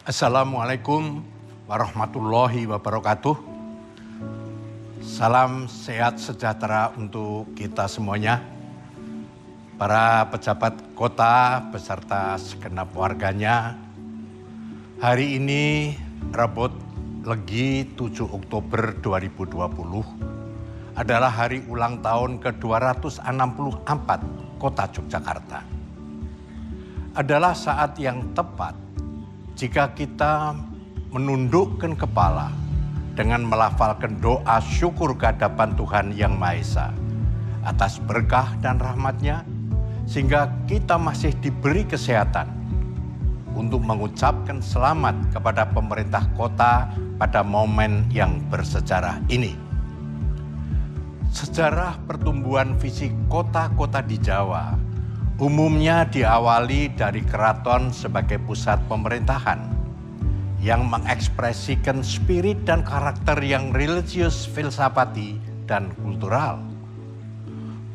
Assalamualaikum warahmatullahi wabarakatuh. Salam sehat sejahtera untuk kita semuanya. Para pejabat kota beserta segenap warganya. Hari ini Rabu Legi 7 Oktober 2020 adalah hari ulang tahun ke-264 Kota Yogyakarta. Adalah saat yang tepat jika kita menundukkan kepala dengan melafalkan doa syukur kehadapan Tuhan Yang Maha Esa atas berkah dan rahmat-Nya, sehingga kita masih diberi kesehatan untuk mengucapkan selamat kepada pemerintah kota pada momen yang bersejarah ini. Sejarah pertumbuhan fisik kota-kota di Jawa umumnya diawali dari keraton sebagai pusat pemerintahan yang mengekspresikan spirit dan karakter yang religius, filsafati, dan kultural.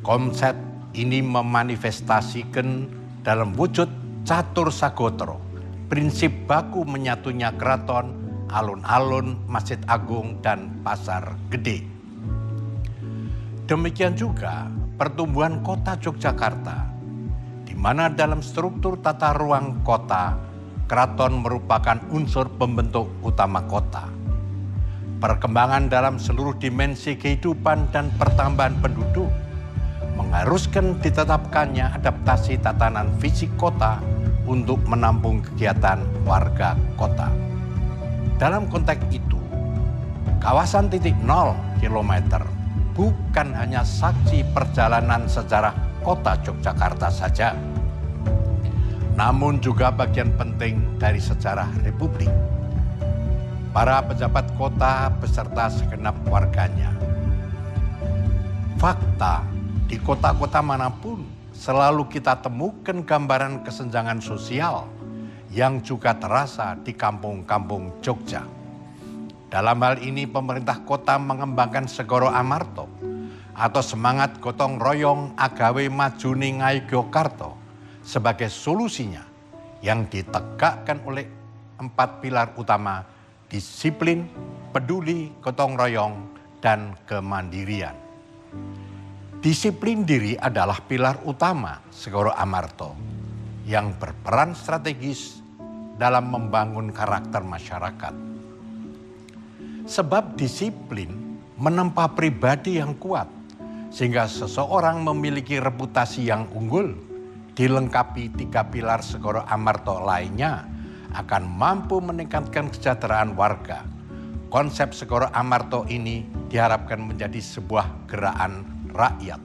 Konsep ini memanifestasikan dalam wujud catur sagotro, prinsip baku menyatunya keraton, alun-alun, masjid agung, dan pasar gede. Demikian juga pertumbuhan kota Yogyakarta, di mana dalam struktur tata ruang kota, keraton merupakan unsur pembentuk utama kota. Perkembangan dalam seluruh dimensi kehidupan dan pertambahan penduduk mengharuskan ditetapkannya adaptasi tatanan fisik kota untuk menampung kegiatan warga kota. Dalam konteks itu, kawasan titik 0 km bukan hanya saksi perjalanan sejarah kota Yogyakarta saja, namun juga bagian penting dari sejarah Republik. Para pejabat kota beserta segenap warganya. Fakta, di kota-kota manapun selalu kita temukan gambaran kesenjangan sosial yang juga terasa di kampung-kampung Jogja. Dalam hal ini pemerintah kota mengembangkan Segoro Amarto atau semangat gotong royong agawe majuni Ngayogyakarta sebagai solusinya yang ditegakkan oleh 4 pilar utama: disiplin, peduli, gotong royong, dan kemandirian. Disiplin diri adalah pilar utama Segoro Amarto yang berperan strategis dalam membangun karakter masyarakat. Sebab disiplin menempa pribadi yang kuat, sehingga seseorang memiliki reputasi yang unggul, dilengkapi 3 pilar Segoro Amarto lainnya akan mampu meningkatkan kesejahteraan warga. Konsep Segoro Amarto ini diharapkan menjadi sebuah gerakan rakyat.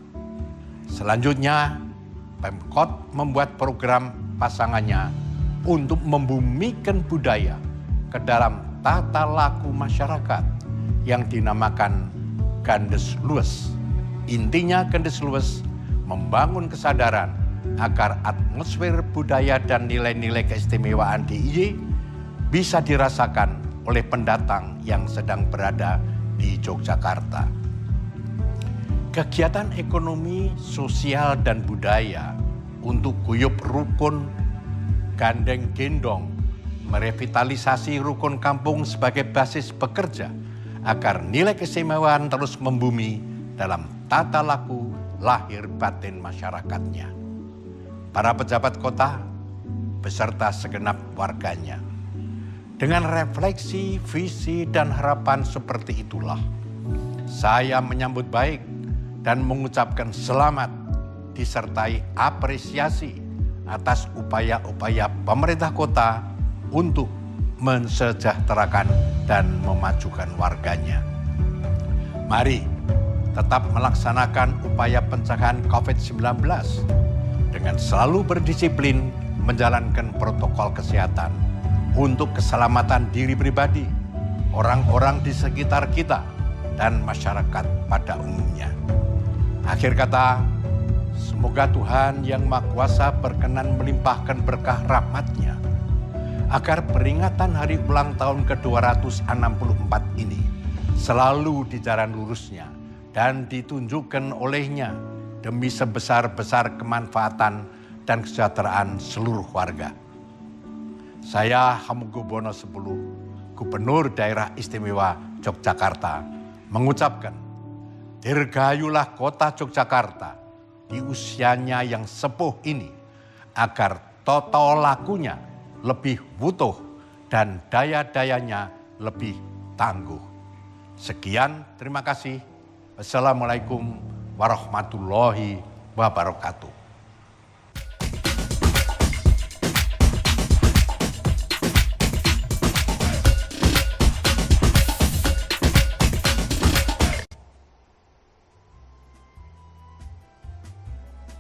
Selanjutnya, Pemkot membuat program pasangannya untuk membumikan budaya ke dalam tata laku masyarakat yang dinamakan Gandes Luwes. Intinya Gandes Luwes membangun kesadaran agar atmosfer budaya dan nilai-nilai keistimewaan DIY bisa dirasakan oleh pendatang yang sedang berada di Yogyakarta. Kegiatan ekonomi, sosial, dan budaya untuk guyup rukun gandeng gendong merevitalisasi rukun kampung sebagai basis bekerja agar nilai keistimewaan terus membumi dalam tata laku lahir batin masyarakatnya. Para pejabat kota beserta segenap warganya. Dengan refleksi, visi, dan harapan seperti itulah, saya menyambut baik dan mengucapkan selamat disertai apresiasi atas upaya-upaya pemerintah kota untuk mensejahterakan dan memajukan warganya. Mari tetap melaksanakan upaya pencegahan COVID-19 dengan selalu berdisiplin menjalankan protokol kesehatan untuk keselamatan diri pribadi, orang-orang di sekitar kita, dan masyarakat pada umumnya. Akhir kata, semoga Tuhan Yang Maha Kuasa berkenan melimpahkan berkah rahmat-Nya agar peringatan hari ulang tahun ke-264 ini selalu di jalan lurusnya dan ditunjukkan olehnya demi sebesar-besar kemanfaatan dan kesejahteraan seluruh warga. Saya Hamengkubuwono X, Gubernur Daerah Istimewa Yogyakarta, mengucapkan dirgayulah kota Yogyakarta di usianya yang sepuh ini agar tata lakunya lebih wutuh dan daya-dayanya lebih tangguh. Sekian, terima kasih. Wassalamualaikum warahmatullahi wabarakatuh.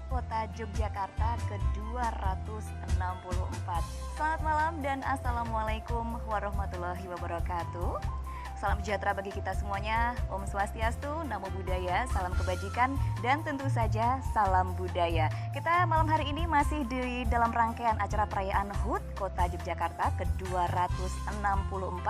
Kota Yogyakarta ke-264. Selamat malam dan Assalamualaikum warahmatullahi wabarakatuh. Salam sejahtera bagi kita semuanya. Om Swastiastu, Namo Buddhaya, salam kebajikan, dan tentu saja salam budaya. Kita malam hari ini masih di dalam rangkaian acara perayaan HUT Kota Yogyakarta ke-264.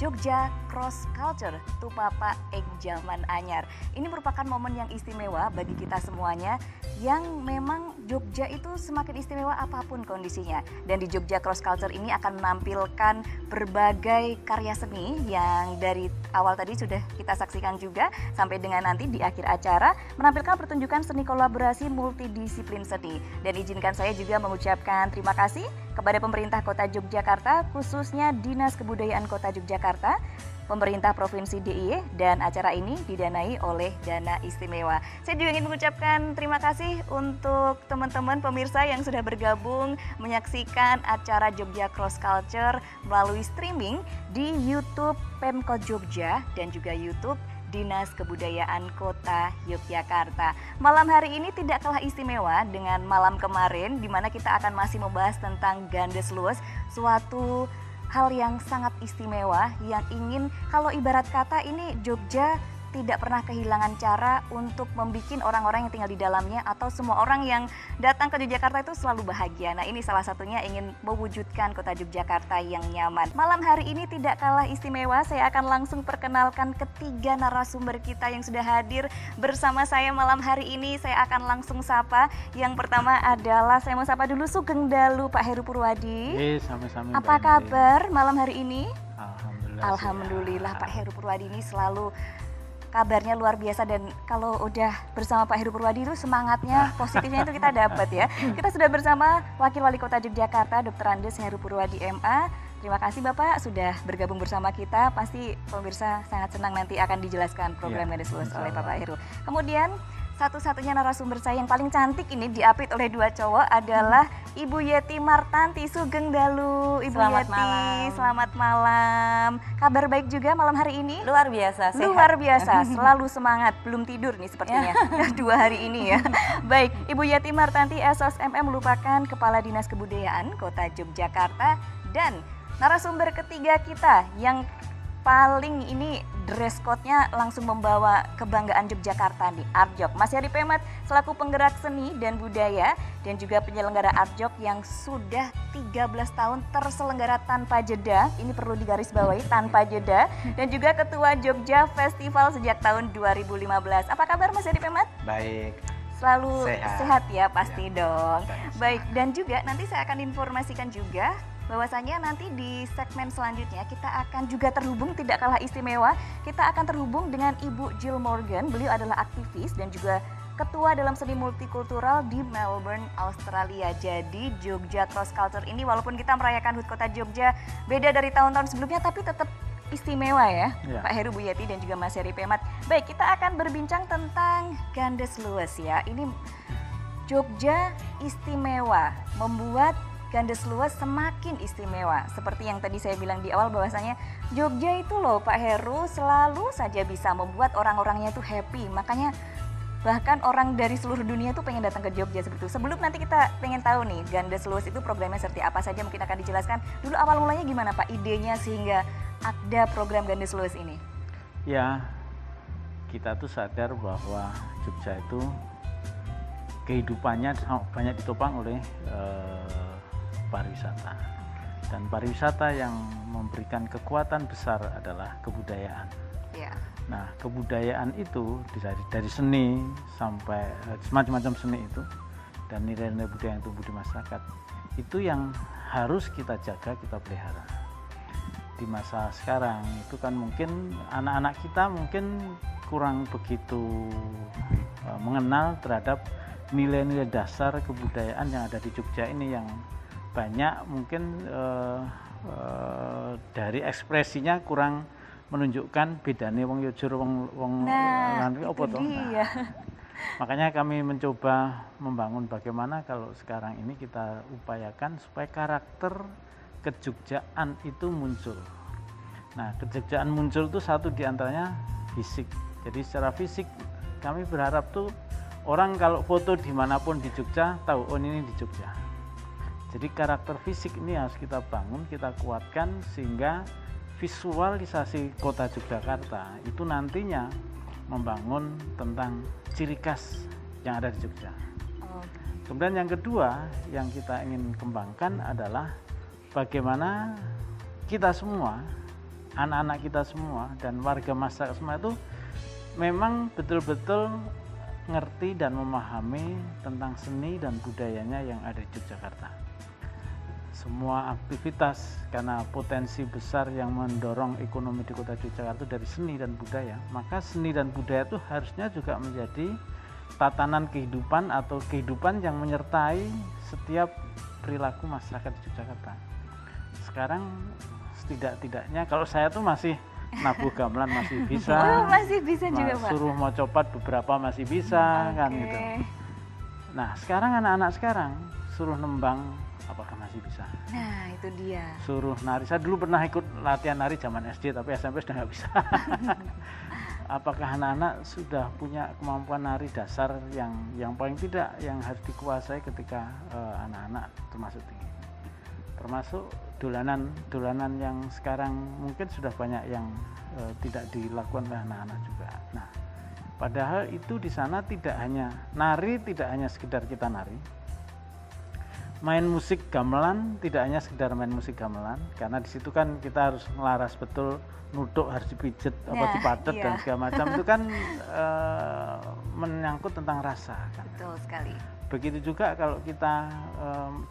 Jogja Cross Culture Tupapa Ing Jaman Anyar. Ini merupakan momen yang istimewa bagi kita semuanya, yang memang Jogja itu semakin istimewa apapun kondisinya. Dan di Jogja Cross Culture ini akan menampilkan berbagai karya seni yang dari awal tadi sudah kita saksikan juga sampai dengan nanti di akhir acara menampilkan pertunjukan seni kolaborasi multidisiplin seni. Dan izinkan saya juga mengucapkan terima kasih kepada pemerintah Kota Yogyakarta, khususnya Dinas Kebudayaan Kota Yogyakarta, pemerintah Provinsi DIY, dan acara ini didanai oleh dana istimewa. Saya juga ingin mengucapkan terima kasih untuk teman-teman pemirsa yang sudah bergabung menyaksikan acara Jogja Cross Culture melalui streaming di YouTube Pemkot Jogja dan juga YouTube Dinas Kebudayaan Kota Yogyakarta. Malam hari ini tidak kalah istimewa dengan malam kemarin, di mana kita akan masih membahas tentang Gandes Luwes, suatu hal yang sangat istimewa yang ingin, kalau ibarat kata ini Jogja tidak pernah kehilangan cara untuk membuat orang-orang yang tinggal di dalamnya atau semua orang yang datang ke Yogyakarta itu selalu bahagia. Nah, ini salah satunya ingin mewujudkan kota Yogyakarta yang nyaman. Malam hari ini tidak kalah istimewa, saya akan langsung perkenalkan ketiga narasumber kita yang sudah hadir bersama saya malam hari ini. Saya akan langsung sapa. Yang pertama adalah, saya mau sapa dulu Sugeng Dalu Pak Heru Purwadi. Sama-sama. Apa kabar malam hari ini? Alhamdulillah. Pak Heru Purwadi ini selalu kabarnya luar biasa, dan kalau udah bersama Pak Heru Purwadi itu semangatnya, positifnya itu kita dapat ya. Kita sudah bersama Wakil Wali Kota Yogyakarta, Dr. Andes Heru Purwadi MA. Terima kasih Bapak sudah bergabung bersama kita. Pasti pemirsa sangat senang nanti akan dijelaskan program Gandes Luwes oleh Bapak Heru. Kemudian satu-satunya narasumber saya yang paling cantik ini diapit oleh dua cowok adalah Ibu Yeti Martanti. Sugeng Dalu, Ibu Selamat Yeti. malam. Selamat malam. Kabar baik juga malam hari ini? Luar biasa, sehat. Luar biasa, selalu semangat. Belum tidur nih sepertinya 2 hari ini ya. Baik, Ibu Yeti Martanti SOSMM merupakan Kepala Dinas Kebudayaan Kota Yogyakarta, dan narasumber ketiga kita yang paling ini dress code-nya langsung membawa kebanggaan Yogyakarta nih, Arjok. Mas Heri Pemat selaku penggerak seni dan budaya dan juga penyelenggara Arjok yang sudah 13 tahun terselenggara tanpa jeda. Ini perlu digarisbawahi, tanpa jeda. Dan juga Ketua Jogja Festival sejak tahun 2015. Apa kabar Mas Heri Pemat? Baik. Selalu sehat ya pasti Ya, dong. Baik, dan juga nanti saya akan informasikan juga bahwasanya nanti di segmen selanjutnya kita akan juga terhubung, tidak kalah istimewa, kita akan terhubung dengan Ibu Jill Morgan. Beliau adalah aktivis dan juga ketua dalam seni multikultural di Melbourne, Australia. Jadi Jogja Cross Culture ini walaupun kita merayakan HUT Kota Jogja beda dari tahun-tahun sebelumnya, tapi tetap istimewa ya, Pak Heru, Bu Yeti, dan juga Mas Heri Pemat. Baik, kita akan berbincang tentang Gandes Luwes ya. Ini Jogja istimewa, membuat Gandes Luwes semakin istimewa. Seperti yang tadi saya bilang di awal bahwasanya Jogja itu loh Pak Heru selalu saja bisa membuat orang-orangnya itu happy. Makanya bahkan orang dari seluruh dunia tuh pengen datang ke Jogja seperti itu. Sebelum nanti kita pengen tahu nih Gandes Luwes itu programnya seperti apa saja, mungkin akan dijelaskan. Dulu awal mulanya gimana Pak idenya sehingga ada program Gandes Luwes ini? Ya, kita tuh sadar bahwa Jogja itu kehidupannya banyak ditopang oleh pariwisata, dan pariwisata yang memberikan kekuatan besar adalah kebudayaan. Ya. Nah, kebudayaan itu dari seni sampai macam-macam seni itu, dan nilai-nilai budaya yang tumbuh di masyarakat. Itu yang harus kita jaga, kita pelihara. Di masa sekarang itu kan mungkin anak-anak kita mungkin kurang begitu mengenal terhadap nilai-nilai dasar kebudayaan yang ada di Jogja ini, yang banyak mungkin dari ekspresinya kurang menunjukkan bedane wong Yogyakarta wong itu apa toh. dia. Makanya kami mencoba membangun bagaimana kalau sekarang ini kita upayakan supaya karakter kejogjaan itu muncul. Nah, kejogjaan muncul itu satu diantaranya fisik. Jadi secara fisik kami berharap tuh orang kalau foto dimanapun di Jogja tahu oh ini di Jogja. Jadi karakter fisik ini harus kita bangun, kita kuatkan sehingga visualisasi kota Yogyakarta itu nantinya membangun tentang ciri khas yang ada di Jogja. Kemudian yang kedua yang kita ingin kembangkan adalah bagaimana kita semua, anak-anak kita semua dan warga masyarakat semua itu memang betul-betul ngerti dan memahami tentang seni dan budayanya yang ada di Yogyakarta. Semua aktivitas karena potensi besar yang mendorong ekonomi di kota Yogyakarta dari seni dan budaya, maka seni dan budaya itu harusnya juga menjadi tatanan kehidupan atau kehidupan yang menyertai setiap perilaku masyarakat di Yogyakarta. Sekarang setidak-tidaknya kalau saya tuh masih nabuh gamelan masih bisa. Oh, masih bisa juga, Pak. Suruh mau copat beberapa masih bisa kan gitu. Nah, sekarang anak-anak sekarang suruh nembang apakah masih bisa? Nah, itu dia. Suruh nari, saya dulu pernah ikut latihan nari zaman SD tapi SMP sudah nggak bisa. Apakah anak-anak sudah punya kemampuan nari dasar yang paling tidak yang harus dikuasai ketika anak-anak termasuk tinggi, termasuk dolanan yang sekarang mungkin sudah banyak yang tidak dilakukan oleh anak-anak juga. Nah, padahal itu di sana tidak hanya nari, tidak hanya sekedar kita nari. Main musik gamelan tidak hanya sekedar main musik gamelan, karena di situ kan kita harus ngelaras betul, nuduk harus dipijet, dipadet dan segala macam itu kan menyangkut tentang rasa kan. Betul sekali. Begitu juga kalau kita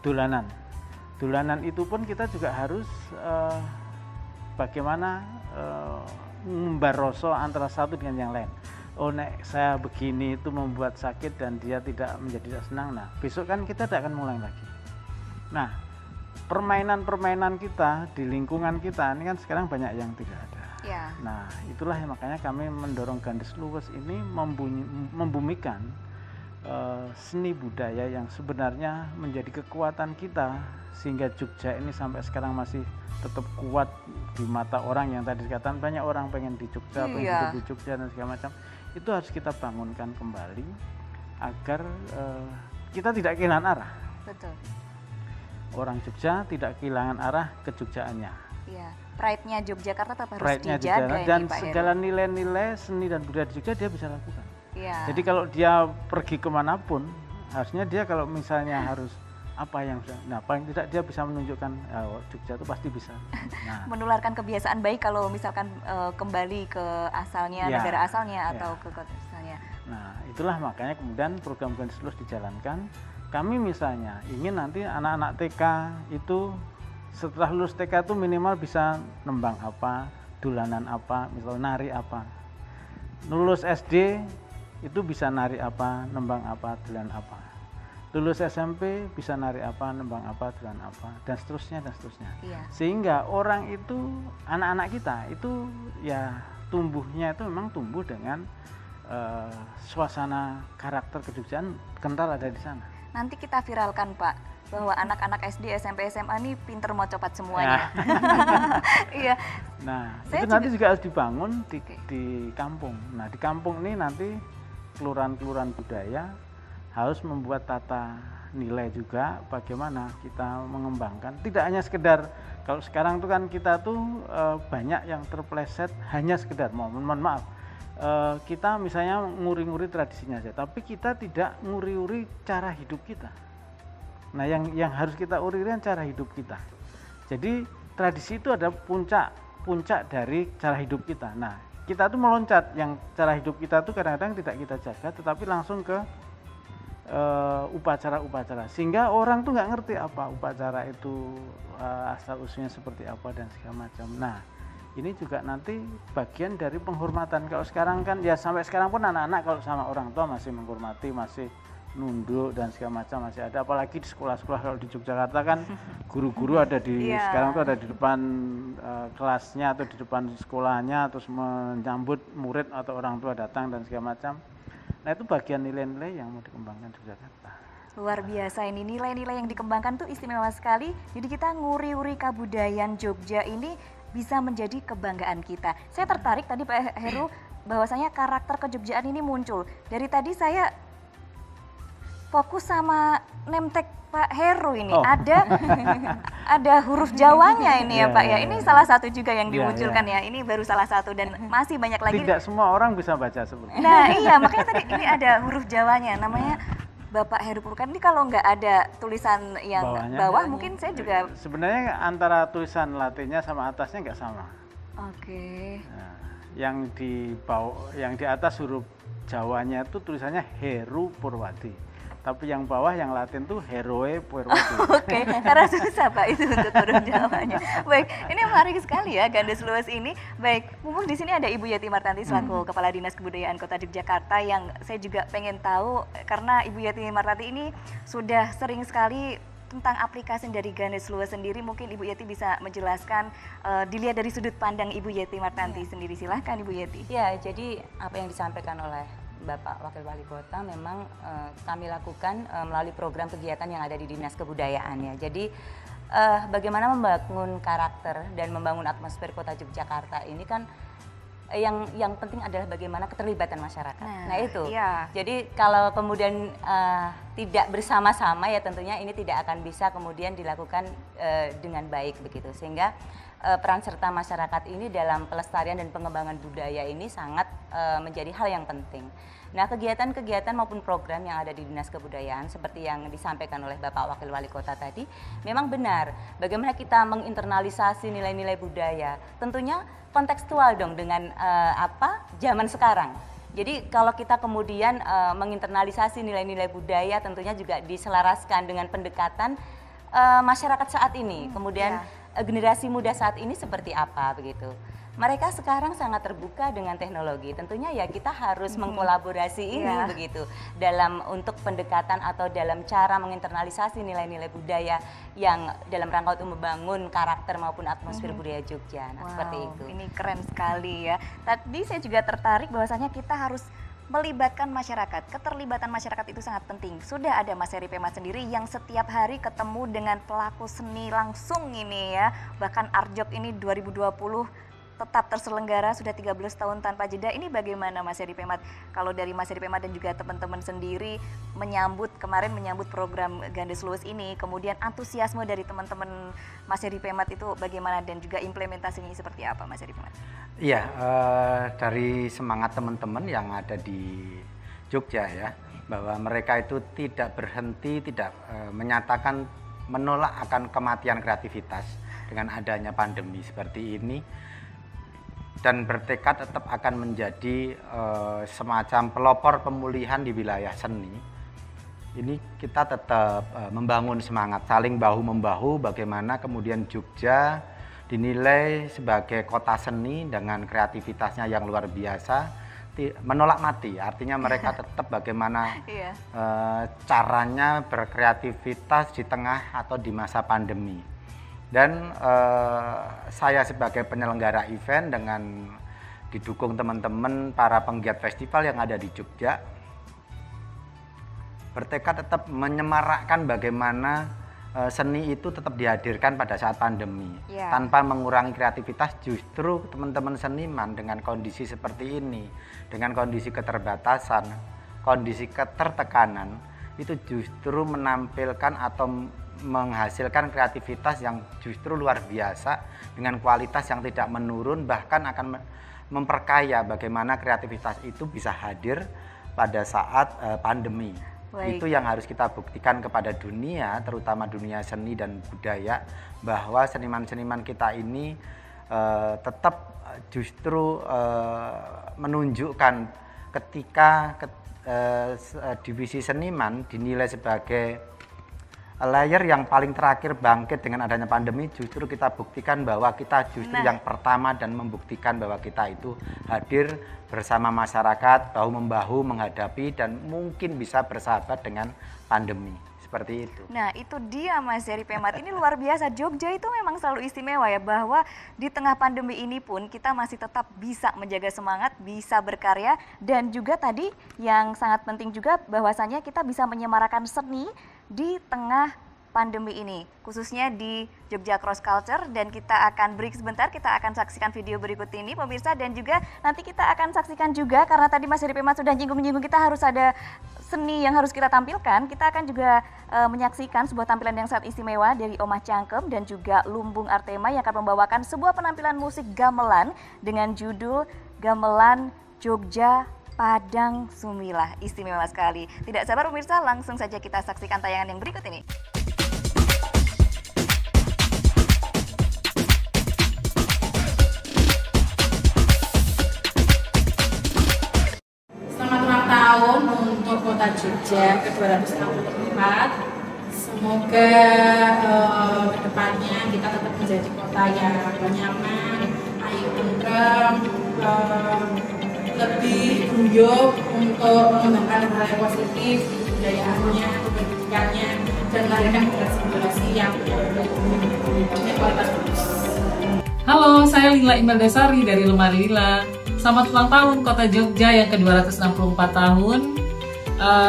dolanan itu pun kita juga harus bagaimana membaroso antara satu dengan yang lain. Oh nek saya begini itu membuat sakit dan dia tidak menjadi senang. Nah besok kan kita tidak akan mulai lagi. Nah permainan-permainan kita di lingkungan kita ini kan sekarang banyak yang tidak ada. Ya. Nah itulah yang makanya kami mendorong Gandes Luwes ini membumikan seni budaya yang sebenarnya menjadi kekuatan kita sehingga Jogja ini sampai sekarang masih tetap kuat di mata orang yang tadi dikatakan banyak orang pengen di Jogja, pengen hidup di Jogja dan segala macam. Itu harus kita bangunkan kembali agar kita tidak kehilangan arah. Betul. Orang Jogja tidak kehilangan arah kejogjaannya. Iya, pride-nya Yogyakarta tetap harus Pride-nya dijaga dan ini, Pak segala Heru. nilai-nilai seni dan budaya di Jogja dia bisa lakukan. Iya. Jadi kalau dia pergi kemanapun, harusnya dia kalau misalnya harus apa yang nah paling tidak dia bisa menunjukkan Jogja itu pasti bisa. Nah, menularkan kebiasaan baik kalau misalkan kembali ke asalnya, negara asalnya atau ke kota asalnya. Nah, itulah makanya kemudian program Gandes Luwes dijalankan. Kami misalnya ingin nanti anak-anak TK itu setelah lulus TK itu minimal bisa nembang apa, dolanan apa, misalnya nari apa. Lulus SD itu bisa nari apa, nembang apa, dolanan apa. Lulus SMP bisa nari apa, nembang apa, dolanan apa, dan seterusnya dan seterusnya. Iya. Sehingga orang itu, anak-anak kita itu ya tumbuhnya itu memang tumbuh dengan suasana karakter kejogjaan kental ada di sana. Nanti kita viralkan, Pak, bahwa anak-anak SD, SMP, SMA nih pinter mau copat semuanya. Iya. Nah, itu nanti juga harus dibangun di kampung. Nah, di kampung ini nanti kelurahan-kelurahan budaya harus membuat tata nilai juga bagaimana kita mengembangkan. Tidak hanya sekedar, kalau sekarang tuh kan kita tuh banyak yang terpleset hanya sekedar, mohon maaf, kita misalnya nguri-nguri tradisinya saja, tapi kita tidak nguri-uri cara hidup kita. Nah, yang harus kita uri cara hidup kita. Jadi tradisi itu ada puncak dari cara hidup kita. Nah, kita tuh meloncat yang cara hidup kita tuh kadang-kadang tidak kita jaga, tetapi langsung ke upacara-upacara, sehingga orang tuh nggak ngerti apa upacara itu asal usulnya seperti apa dan segala macam. Nah, ini juga nanti bagian dari penghormatan. Kalau sekarang kan ya sampai sekarang pun anak-anak kalau sama orang tua masih menghormati, masih nunduk dan segala macam masih ada. Apalagi di sekolah-sekolah, kalau di Yogyakarta kan guru-guru ada di sekarang tuh ada di depan kelasnya atau di depan sekolahnya, terus menyambut murid atau orang tua datang dan segala macam. Nah, itu bagian nilai-nilai yang mau dikembangkan di Yogyakarta. Luar biasa, ini nilai-nilai yang dikembangkan tuh istimewa sekali. Jadi kita nguri-uri kebudayaan Jogja ini bisa menjadi kebanggaan kita. Saya tertarik tadi Pak Heru bahwasanya karakter kejogjaan ini muncul. Dari tadi saya fokus sama nemtek Pak Heru ini. Ada huruf Jawanya ini ya Pak ya. Ini salah satu juga yang dimunculkan ya. Ini baru salah satu dan masih banyak lagi. Tidak semua orang bisa baca seperti itu. Nah iya, makanya tadi ini ada huruf Jawanya namanya Bapak Heru Purkan. Ini kalau nggak ada tulisan yang bawah mungkin saya juga... Sebenarnya antara tulisan Latinnya sama atasnya nggak sama. Oke. Nah, yang di bawah, yang di atas huruf Jawanya itu tulisannya Heru Purwadi. Tapi yang bawah yang Latin tuh Heroe Purwadi. Oke, karena susah Pak itu untuk huruf Jawanya. Baik, ini menarik sekali ya Gandes Luwes ini. Baik, mumpung di sini ada Ibu Yati Martanti selaku Kepala Dinas Kebudayaan Kota Yogyakarta yang saya juga pengen tahu karena Ibu Yati Martanti ini sudah sering sekali tentang aplikasi dari Gandes Luwes sendiri. Mungkin Ibu Yati bisa menjelaskan dilihat dari sudut pandang Ibu Yati Martanti sendiri. Silahkan Ibu Yati. Ya, jadi apa yang disampaikan oleh Bapak Wakil Wali Kota memang kami lakukan melalui program kegiatan yang ada di Dinas Kebudayaan ya. Jadi bagaimana membangun karakter dan membangun atmosfer Kota Yogyakarta ini kan yang penting adalah bagaimana keterlibatan masyarakat. Nah itu. Iya. Jadi kalau kemudian tidak bersama-sama ya tentunya ini tidak akan bisa kemudian dilakukan dengan baik begitu. Sehingga peran serta masyarakat ini dalam pelestarian dan pengembangan budaya ini sangat menjadi hal yang penting. Nah, kegiatan-kegiatan maupun program yang ada di Dinas Kebudayaan seperti yang disampaikan oleh Bapak Wakil Wali Kota tadi, memang benar bagaimana kita menginternalisasi nilai-nilai budaya. Tentunya kontekstual dong dengan zaman sekarang. Jadi kalau kita kemudian menginternalisasi nilai-nilai budaya tentunya juga diselaraskan dengan pendekatan masyarakat saat ini. Kemudian generasi muda saat ini seperti apa begitu. Mereka sekarang sangat terbuka dengan teknologi. Tentunya ya kita harus mengkolaborasi ini begitu dalam untuk pendekatan atau dalam cara menginternalisasi nilai-nilai budaya yang dalam rangka untuk membangun karakter maupun atmosfer budaya Jogja. Nah, seperti itu. Ini keren sekali ya. Tadi saya juga tertarik bahwasanya kita harus melibatkan masyarakat. Keterlibatan masyarakat itu sangat penting. Sudah ada Mas Heri Pemat sendiri yang setiap hari ketemu dengan pelaku seni langsung ini ya. Bahkan Arjok ini 2020 tetap terselenggara sudah 13 tahun tanpa jeda. Ini bagaimana Mas Heri Pemat? Kalau dari Mas Heri Pemat dan juga teman-teman sendiri kemarin menyambut program Gandes Luwes ini, kemudian antusiasme dari teman-teman Mas Heri Pemat itu bagaimana dan juga implementasinya seperti apa Mas Heri Pemat? Iya, dari semangat teman-teman yang ada di Jogja ya, bahwa mereka itu tidak berhenti, tidak menyatakan menolak akan kematian kreativitas dengan adanya pandemi seperti ini. Dan bertekad tetap akan menjadi semacam pelopor pemulihan di wilayah seni. Ini kita tetap membangun semangat saling bahu-membahu bagaimana kemudian Jogja dinilai sebagai kota seni dengan kreativitasnya yang luar biasa, menolak mati. Artinya mereka tetap bagaimana caranya berkreativitas di tengah atau di masa pandemi. Dan saya sebagai penyelenggara event dengan didukung teman-teman para penggiat festival yang ada di Jogja, bertekad tetap menyemarakkan bagaimana seni itu tetap dihadirkan pada saat pandemi. Tanpa mengurangi kreativitas, justru teman-teman seniman dengan kondisi seperti ini, dengan kondisi keterbatasan, kondisi ketertekanan, itu justru menampilkan atau menghasilkan kreativitas yang justru luar biasa dengan kualitas yang tidak menurun, bahkan akan memperkaya bagaimana kreativitas itu bisa hadir pada saat pandemi. Itu yang harus kita buktikan kepada dunia, terutama dunia seni dan budaya, bahwa seniman-seniman kita ini tetap justru menunjukkan ketika divisi seniman dinilai sebagai layer yang paling terakhir bangkit dengan adanya pandemi, justru kita buktikan bahwa kita justru yang pertama dan membuktikan bahwa kita itu hadir bersama masyarakat, bahu-membahu menghadapi dan mungkin bisa bersahabat dengan pandemi. Seperti itu. Nah itu dia Mas dari Pemat, ini luar biasa. Jogja itu memang selalu istimewa ya, bahwa di tengah pandemi ini pun kita masih tetap bisa menjaga semangat, bisa berkarya, dan juga tadi yang sangat penting juga bahwasannya kita bisa menyemarakan seni di tengah pandemi ini, khususnya di Jogja Cross Culture. Dan kita akan break sebentar, kita akan saksikan video berikut ini pemirsa, dan juga nanti kita akan saksikan juga, karena tadi Mas Heri Pemat sudah nyinggung-nyinggung kita harus ada seni yang harus kita tampilkan, kita akan juga menyaksikan sebuah tampilan yang sangat istimewa dari Omah Cangkem dan juga Lumbung Artema yang akan membawakan sebuah penampilan musik gamelan dengan judul Gamelan Jogja Padang Sumilah. Istimewa sekali. Tidak sabar pemirsa, langsung saja kita saksikan tayangan yang berikut ini. Selamat ulang tahun untuk Kota Jogja ke-264. Semoga kedepannya kita tetap menjadi kota yang nyaman, ayo tentrem, lebih guyup untuk mengembangkan hal yang positif, budayaannya, pendidikannya, dan melahirkan generasi yang berkualitas bagus. Halo, saya Lila Imelda-Sari dari Lemari Lila. Selamat ulang tahun Kota Jogja yang ke-264 tahun.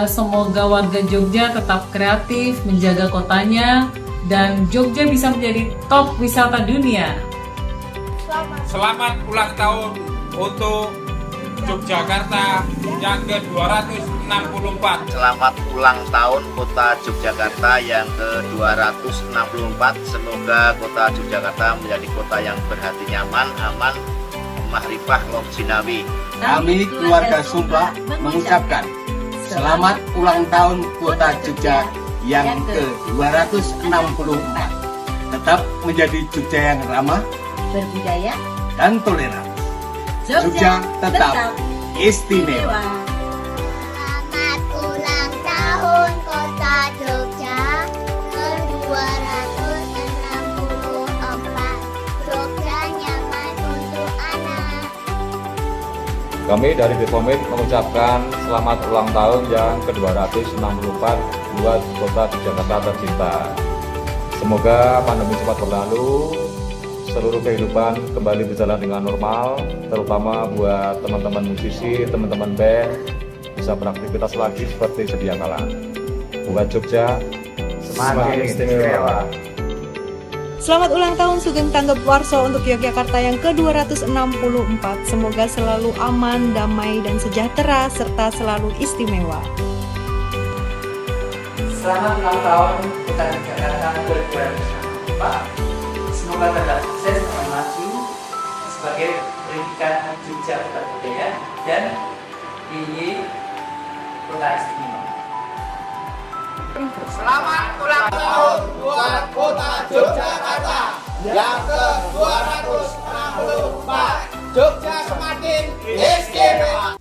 Semoga warga Jogja tetap kreatif, menjaga kotanya, dan Jogja bisa menjadi top wisata dunia. Selamat ulang tahun untuk Yogyakarta yang ke-264. Selamat ulang tahun Kota Yogyakarta yang ke-264. Semoga Kota Yogyakarta menjadi kota yang berhati nyaman, aman, mahrifah, lojinawi. Kami keluarga Sumba mengucapkan selamat ulang tahun Kota Jogja yang ke-264. Tetap menjadi Jogja yang ramah, berbudaya, dan toleran. Jogja tetap istimewa. Selamat ulang tahun Kota Jogja ke-264. Jogja nyaman untuk anak. Kami dari Bepomit mengucapkan selamat ulang tahun yang ke-264 buat Kota Jakarta tercinta. Semoga pandemi cepat berlalu, seluruh kehidupan kembali berjalan dengan normal, terutama buat teman-teman musisi, teman-teman band bisa beraktivitas lagi seperti sedia kala. Buat Jogja semakin istimewa. Selamat ulang tahun Sugeng Tanggep Warso untuk Yogyakarta yang ke-264. Semoga selalu aman, damai, dan sejahtera, serta selalu istimewa. Selamat ulang tahun Kota Yogyakarta ke-264. Semoga tetap sukses dan maju sebagai pendidikan Jogja budaya dan di kota istimewa. Selamat ulang tahun buat Kota Yogyakarta yang ke-264. Jogja semakin istimewa.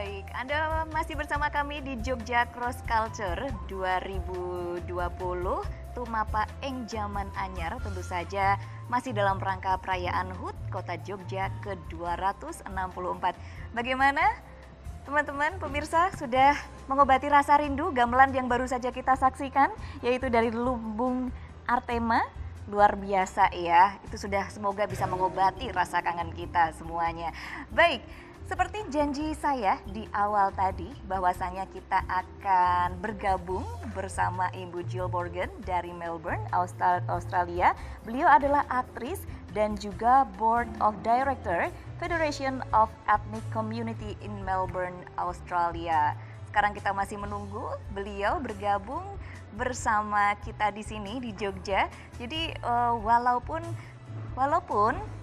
Baik, Anda masih bersama kami di Jogja Cross Culture 2020 Tumapa Eng Jaman Anyar, tentu saja masih dalam rangka perayaan HUT Kota Jogja ke-264. Bagaimana teman-teman pemirsa, sudah mengobati rasa rindu gamelan yang baru saja kita saksikan, yaitu dari Lumbung Artema? Luar biasa ya, itu sudah semoga bisa mengobati rasa kangen kita semuanya. Baik, seperti janji saya di awal tadi, bahwasanya kita akan bergabung bersama Ibu Jill Morgan dari Melbourne, Australia. Beliau adalah aktris dan juga Board of Director Federation of Ethnic Community in Melbourne, Australia. Sekarang kita masih menunggu beliau bergabung bersama kita di sini di Jogja. Jadi walaupun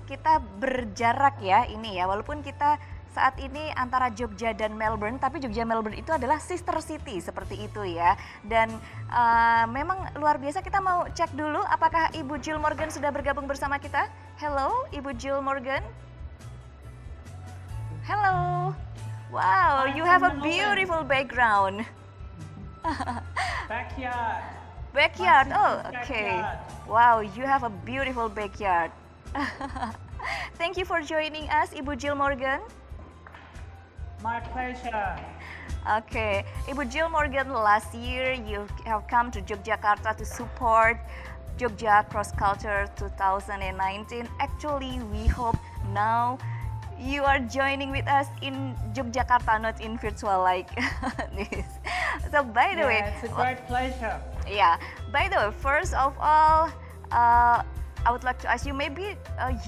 kita berjarak ya ini ya, walaupun kita saat ini antara Jogja dan Melbourne, tapi Jogja Melbourne itu adalah sister city seperti itu ya. Dan memang luar biasa, kita mau cek dulu apakah Ibu Jill Morgan sudah bergabung bersama kita. Hello, Ibu Jill Morgan. Hello. Wow, you have a beautiful background. Backyard. Oh, okay. Wow, you have a beautiful backyard. Thank you for joining us, Ibu Jill Morgan. My pleasure. Okay, Ibu Jill Morgan, last year you have come to Yogyakarta to support Jogja Cross Culture 2019. Actually, we hope now you are joining with us in Yogyakarta, not in virtual like this. So by the way, it's a great pleasure. Yeah, by the way, first of all, I would like to ask you, maybe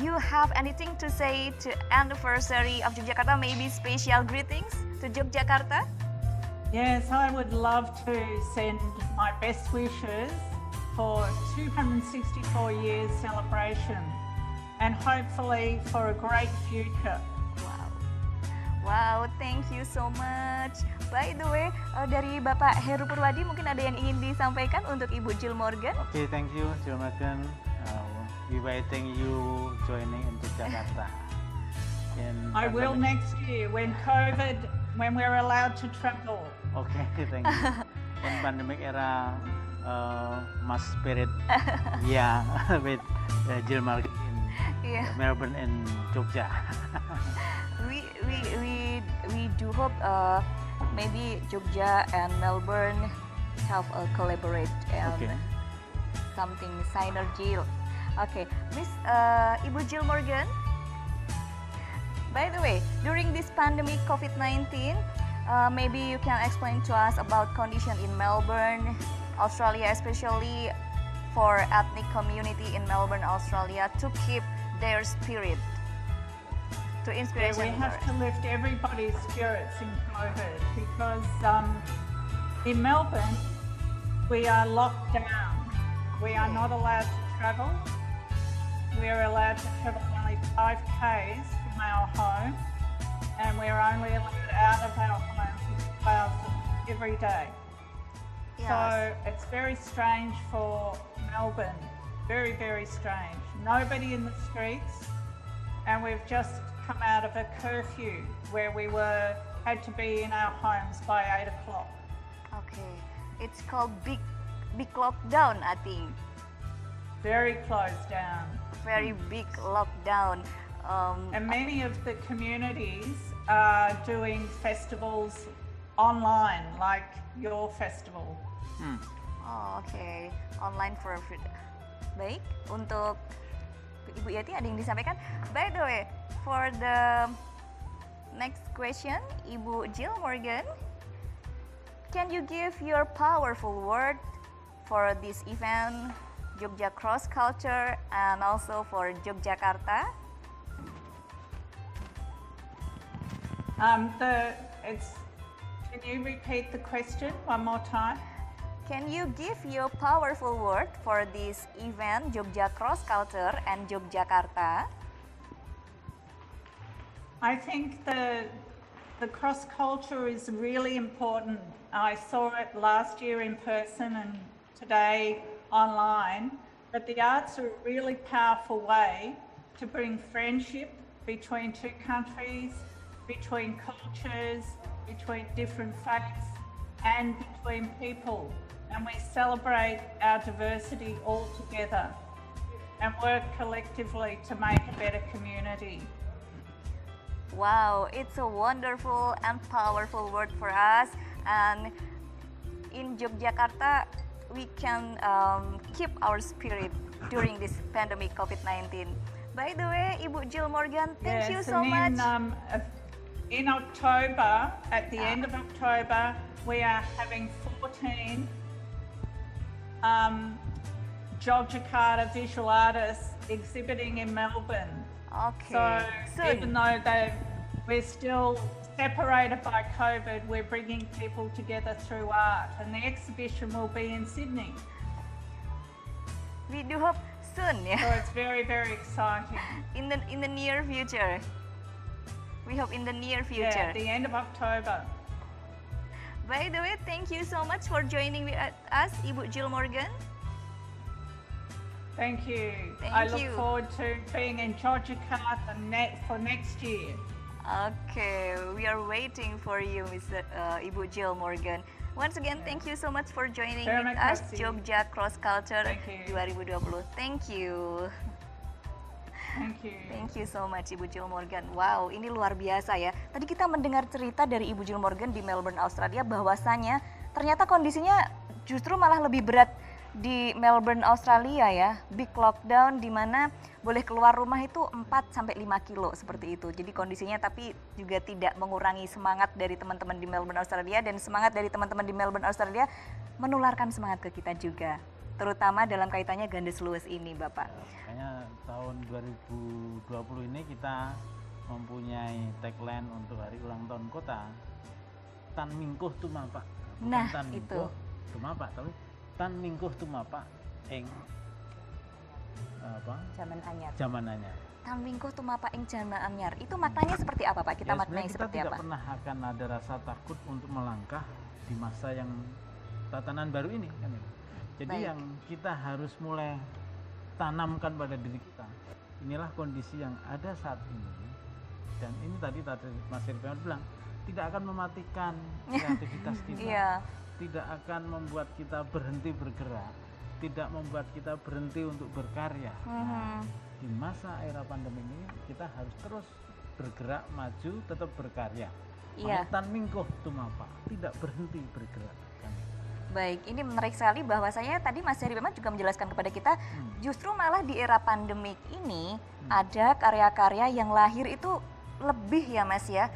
you have anything to say to anniversary of Yogyakarta, maybe special greetings to Yogyakarta? Yes, I would love to send my best wishes for 264 years celebration and hopefully for a great future. Wow, thank you so much. By the way, dari Bapak Heru Purwadi mungkin ada yang ingin disampaikan untuk Ibu Jill Morgan? Okay, thank you, Jill Morgan. We waiting you joining into Jakarta. I will next year when we're allowed to travel. Okay, thank you. In pandemic era, mass spirit, yeah, with Jill Morgan in Melbourne and Jogja. We do hope maybe Jogja and Melbourne have a collaborate and something synergy. Okay, Miss Ibu Jill Morgan. By the way, during this pandemic COVID-19, maybe you can explain to us about condition in Melbourne, Australia, especially for ethnic community in Melbourne, Australia, to keep their spirit. To inspiration. Yeah, we have to lift everybody's spirits in COVID because in Melbourne we are locked down. We are not allowed to travel. We are allowed to travel only 5 k's from our home, and we are only allowed out of our homes every day. Yes. So it's very strange for Melbourne. Very, very strange. Nobody in the streets, and we've just come out of a curfew where we had to be in our homes by 8 o'clock. Okay, it's called big lockdown, I think. Very closed down. Very big lockdown. And many of the communities are doing festivals online, like your festival. Oh, okay, online for baik. Untuk Ibu Yati ada yang disampaikan? By the way, for the next question, Ibu Jill Morgan, can you give your powerful word for this event, Jogja Cross Culture, and also for Yogyakarta? Can you repeat the question one more time? Can you give your powerful word for this event, Jogja Cross Culture and Yogyakarta? I think the cross culture is really important. I saw it last year in person and today online, but the arts are a really powerful way to bring friendship between two countries, between cultures, between different faiths, and between people. And we celebrate our diversity all together and work collectively to make a better community. Wow, it's a wonderful and powerful word for us. And in Yogyakarta, we can keep our spirit during this pandemic COVID-19. By the way, Ibu Jill Morgan, thank you so much. In October, at the end of October, we are having 14 Yogyakarta visual artists exhibiting in Melbourne. Okay. So even though we're still separated by COVID, we're bringing people together through art, and the exhibition will be in Sydney. We do hope soon, yeah. So it's very, very exciting. In the near future. We hope in the near future. Yeah, at the end of October. By the way, thank you so much for joining with us, Ibu Jill Morgan. Thank you. Thank I you. look forward to being in Yogyakarta for next year. Okay, we are waiting for you, Ibu Jill Morgan. Once again, thank you so much for joining Terima with us, kasih. Jogja Cross Culture Thank you. 2020. Thank you. Thank you. Thank you so much, Ibu Jill Morgan. Wow, ini luar biasa ya. Tadi kita mendengar cerita dari Ibu Jill Morgan di Melbourne, Australia, bahwasanya ternyata kondisinya justru malah lebih berat di Melbourne, Australia ya. Big lockdown di mana boleh keluar rumah itu 4-5 kilo seperti itu. Jadi kondisinya tapi juga tidak mengurangi semangat dari teman-teman di Melbourne, Australia, dan semangat dari teman-teman di Melbourne, Australia menularkan semangat ke kita juga. Terutama dalam kaitannya Gandes Luwes ini, Bapak. Makanya tahun 2020 ini kita mempunyai tagline untuk hari ulang tahun kota, Tan Mingkuh Tumapak. Bukan Nah, Tan itu. Mingkuh Tumapak, tapi Tan Mingkuh Tumapak ing apa? Zaman anyar. Zaman anyar. Tan Mingkuh Tumapak ing Jaman Anyar. Itu maknanya seperti apa, Pak? Kita Ya, maknai sebenarnya seperti kita apa? tidak pernah akan ada rasa takut untuk melangkah di masa yang tatanan baru ini kan. Jadi Baik. yang kita harus mulai tanamkan pada diri kita, inilah kondisi yang ada saat ini, dan ini tadi Mas Irfan bilang tidak akan mematikan kreativitas kita, Iya. tidak akan membuat kita berhenti bergerak, tidak membuat kita berhenti untuk berkarya. Nah, di masa era pandemi ini kita harus terus bergerak maju, tetap berkarya. Iya. Tan Mingkuh Tumapa, tidak berhenti bergerak. Baik, ini menarik sekali bahwasanya tadi Mas Heri memang juga menjelaskan kepada kita justru malah di era pandemik ini ada karya-karya yang lahir itu lebih ya Mas ya.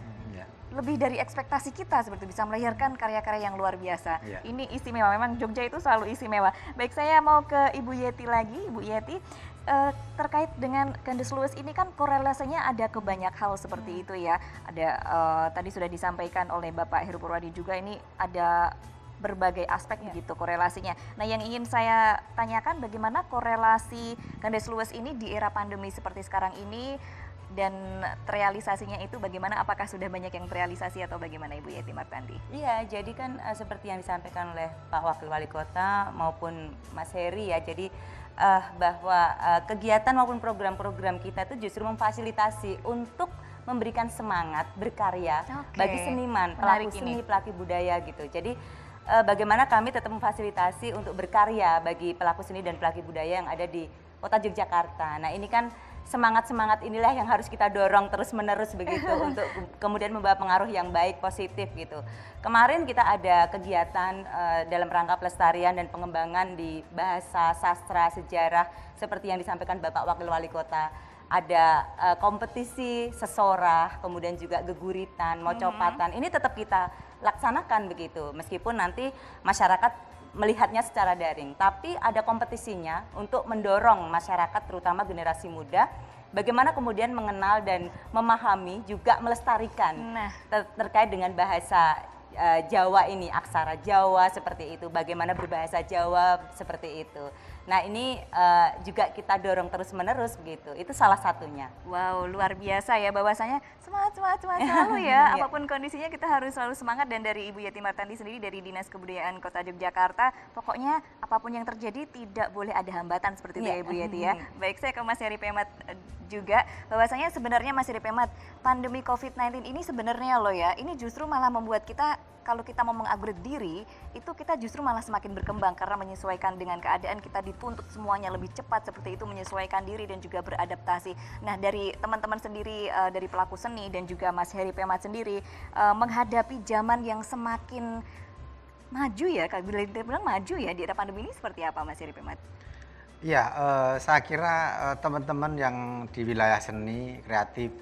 Lebih dari ekspektasi kita, seperti bisa melahirkan karya-karya yang luar biasa. Iya. Ini istimewa, memang Jogja itu selalu istimewa. Baik, saya mau ke Ibu Yeti lagi. Ibu Yeti, terkait dengan Gandes Luwes ini kan korelasinya ada ke banyak hal seperti itu ya. Ada tadi sudah disampaikan oleh Bapak Heru Purwadi juga, ini ada berbagai aspek begitu korelasinya. Nah, yang ingin saya tanyakan bagaimana korelasi Gandes Luwes ini di era pandemi seperti sekarang ini, dan terrealisasinya itu bagaimana? Apakah sudah banyak yang terrealisasi atau bagaimana, Ibu Yeti Martandi? Iya, jadi kan seperti yang disampaikan oleh Pak Wakil Wali Kota maupun Mas Heri ya, jadi bahwa kegiatan maupun program-program kita itu justru memfasilitasi untuk memberikan semangat berkarya bagi seniman, pelaku seni, pelaku budaya gitu. Jadi bagaimana kami tetap memfasilitasi untuk berkarya bagi pelaku seni dan pelaku budaya yang ada di Kota Yogyakarta. Nah, ini kan semangat-semangat inilah yang harus kita dorong terus-menerus begitu untuk kemudian membawa pengaruh yang baik, positif gitu. Kemarin kita ada kegiatan dalam rangka pelestarian dan pengembangan di bahasa, sastra, sejarah seperti yang disampaikan Bapak Wakil Wali Kota. Ada kompetisi sesorah, kemudian juga geguritan, mocopatan. Ini tetap kita laksanakan begitu, meskipun nanti masyarakat melihatnya secara daring, tapi ada kompetisinya untuk mendorong masyarakat terutama generasi muda bagaimana kemudian mengenal dan memahami juga melestarikan terkait dengan bahasa Jawa ini, aksara Jawa seperti itu, bagaimana berbahasa Jawa seperti itu. Nah ini juga kita dorong terus-menerus begitu, itu salah satunya. Wow, luar biasa ya, bahwasanya semangat selalu ya, Iya. apapun kondisinya kita harus selalu semangat. Dan dari Ibu Yati Martanti sendiri dari Dinas Kebudayaan Kota Yogyakarta, pokoknya apapun yang terjadi tidak boleh ada hambatan seperti itu Iya. ya Ibu Yati ya. Baik, saya ke Mas Heri Pemat juga, bahwasanya sebenarnya Mas Heri Pemat, pandemi COVID-19 ini sebenarnya loh ya, ini justru malah membuat kita, kalau kita mau mengupgrade diri, itu kita justru malah semakin berkembang karena menyesuaikan dengan keadaan, kita dituntut semuanya lebih cepat seperti itu, menyesuaikan diri dan juga beradaptasi. Nah, dari teman-teman sendiri, dari pelaku seni dan juga Mas Heri Pemat sendiri, menghadapi zaman yang semakin maju ya, kalau bila dibilang maju ya di era pandemi ini, seperti apa Mas Heri Pemat? Ya, saya kira teman-teman yang di wilayah seni, kreatif,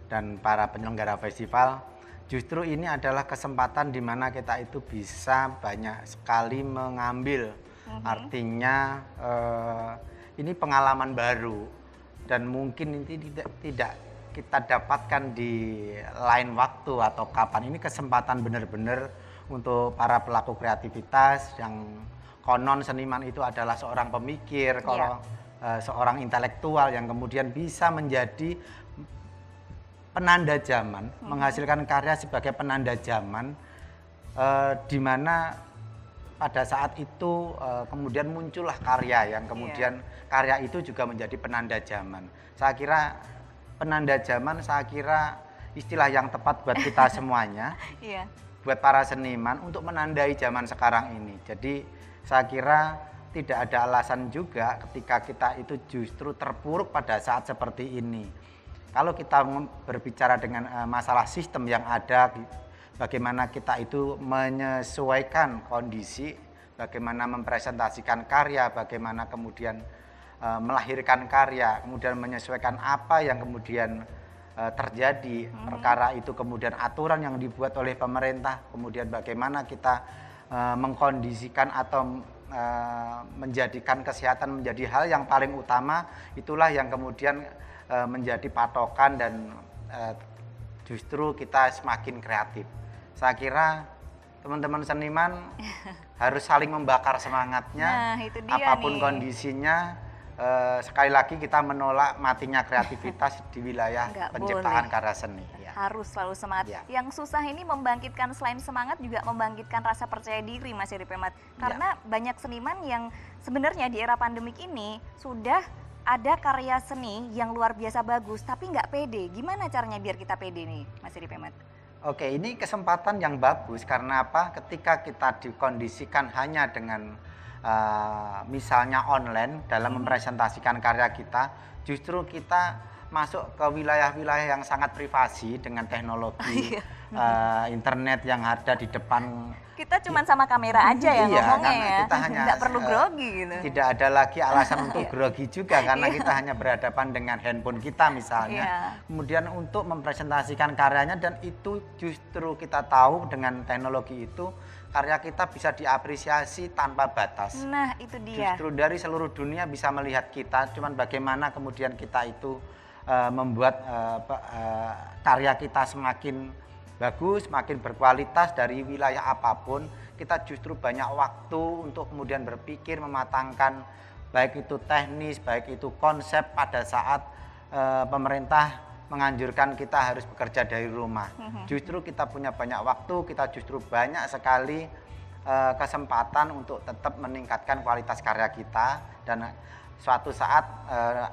dan para penyelenggara festival, justru ini adalah kesempatan di mana kita itu bisa banyak sekali mengambil. Artinya ini pengalaman baru dan mungkin ini tidak kita dapatkan di lain waktu atau kapan. Ini kesempatan benar-benar untuk para pelaku kreativitas yang konon seniman itu adalah seorang pemikir, kalau seorang intelektual yang kemudian bisa menjadi penanda zaman, menghasilkan karya sebagai penanda zaman, di mana pada saat itu kemudian muncullah karya yang kemudian karya itu juga menjadi penanda zaman. Saya kira penanda zaman, saya kira istilah yang tepat buat kita semuanya, buat para seniman untuk menandai zaman sekarang ini. Jadi saya kira tidak ada alasan juga ketika kita itu justru terpuruk pada saat seperti ini. Kalau kita berbicara dengan masalah sistem yang ada, bagaimana kita itu menyesuaikan kondisi, bagaimana mempresentasikan karya, bagaimana kemudian melahirkan karya, kemudian menyesuaikan apa yang kemudian terjadi, perkara itu kemudian aturan yang dibuat oleh pemerintah, kemudian bagaimana kita mengkondisikan atau menjadikan kesehatan menjadi hal yang paling utama, itulah yang kemudian menjadi patokan dan justru kita semakin kreatif. Saya kira teman-teman seniman harus saling membakar semangatnya, Nah, itu dia apapun nih. kondisinya. Sekali lagi kita menolak matinya kreativitas di wilayah Nggak penciptaan boleh. karya seni. Harus selalu semangat. Yang susah ini membangkitkan, selain semangat juga membangkitkan rasa percaya diri Mas Heri Pemat. Karena banyak seniman yang sebenarnya di era pandemik ini sudah ada karya seni yang luar biasa bagus tapi nggak pede. Gimana caranya biar kita pede nih Mas Heri Pemat? Oke, ini kesempatan yang bagus karena apa? Ketika kita dikondisikan hanya dengan misalnya online dalam mempresentasikan karya kita, justru kita masuk ke wilayah-wilayah yang sangat privasi dengan teknologi internet yang ada di depan. Kita cuma sama kamera aja ya ngomongnya karena ya, kita hanya nggak perlu grogi gitu. Tidak ada lagi alasan untuk grogi juga karena kita hanya berhadapan dengan handphone kita misalnya. Kemudian untuk mempresentasikan karyanya, dan itu justru kita tahu dengan teknologi itu karya kita bisa diapresiasi tanpa batas. Nah itu dia. Justru dari seluruh dunia bisa melihat kita, cuman bagaimana kemudian kita itu membuat karya kita semakin bagus, semakin berkualitas dari wilayah apapun. Kita justru banyak waktu untuk kemudian berpikir, mematangkan baik itu teknis, baik itu konsep pada saat pemerintah menganjurkan kita harus bekerja dari rumah. Justru kita punya banyak waktu, kita justru banyak sekali kesempatan untuk tetap meningkatkan kualitas karya kita, dan suatu saat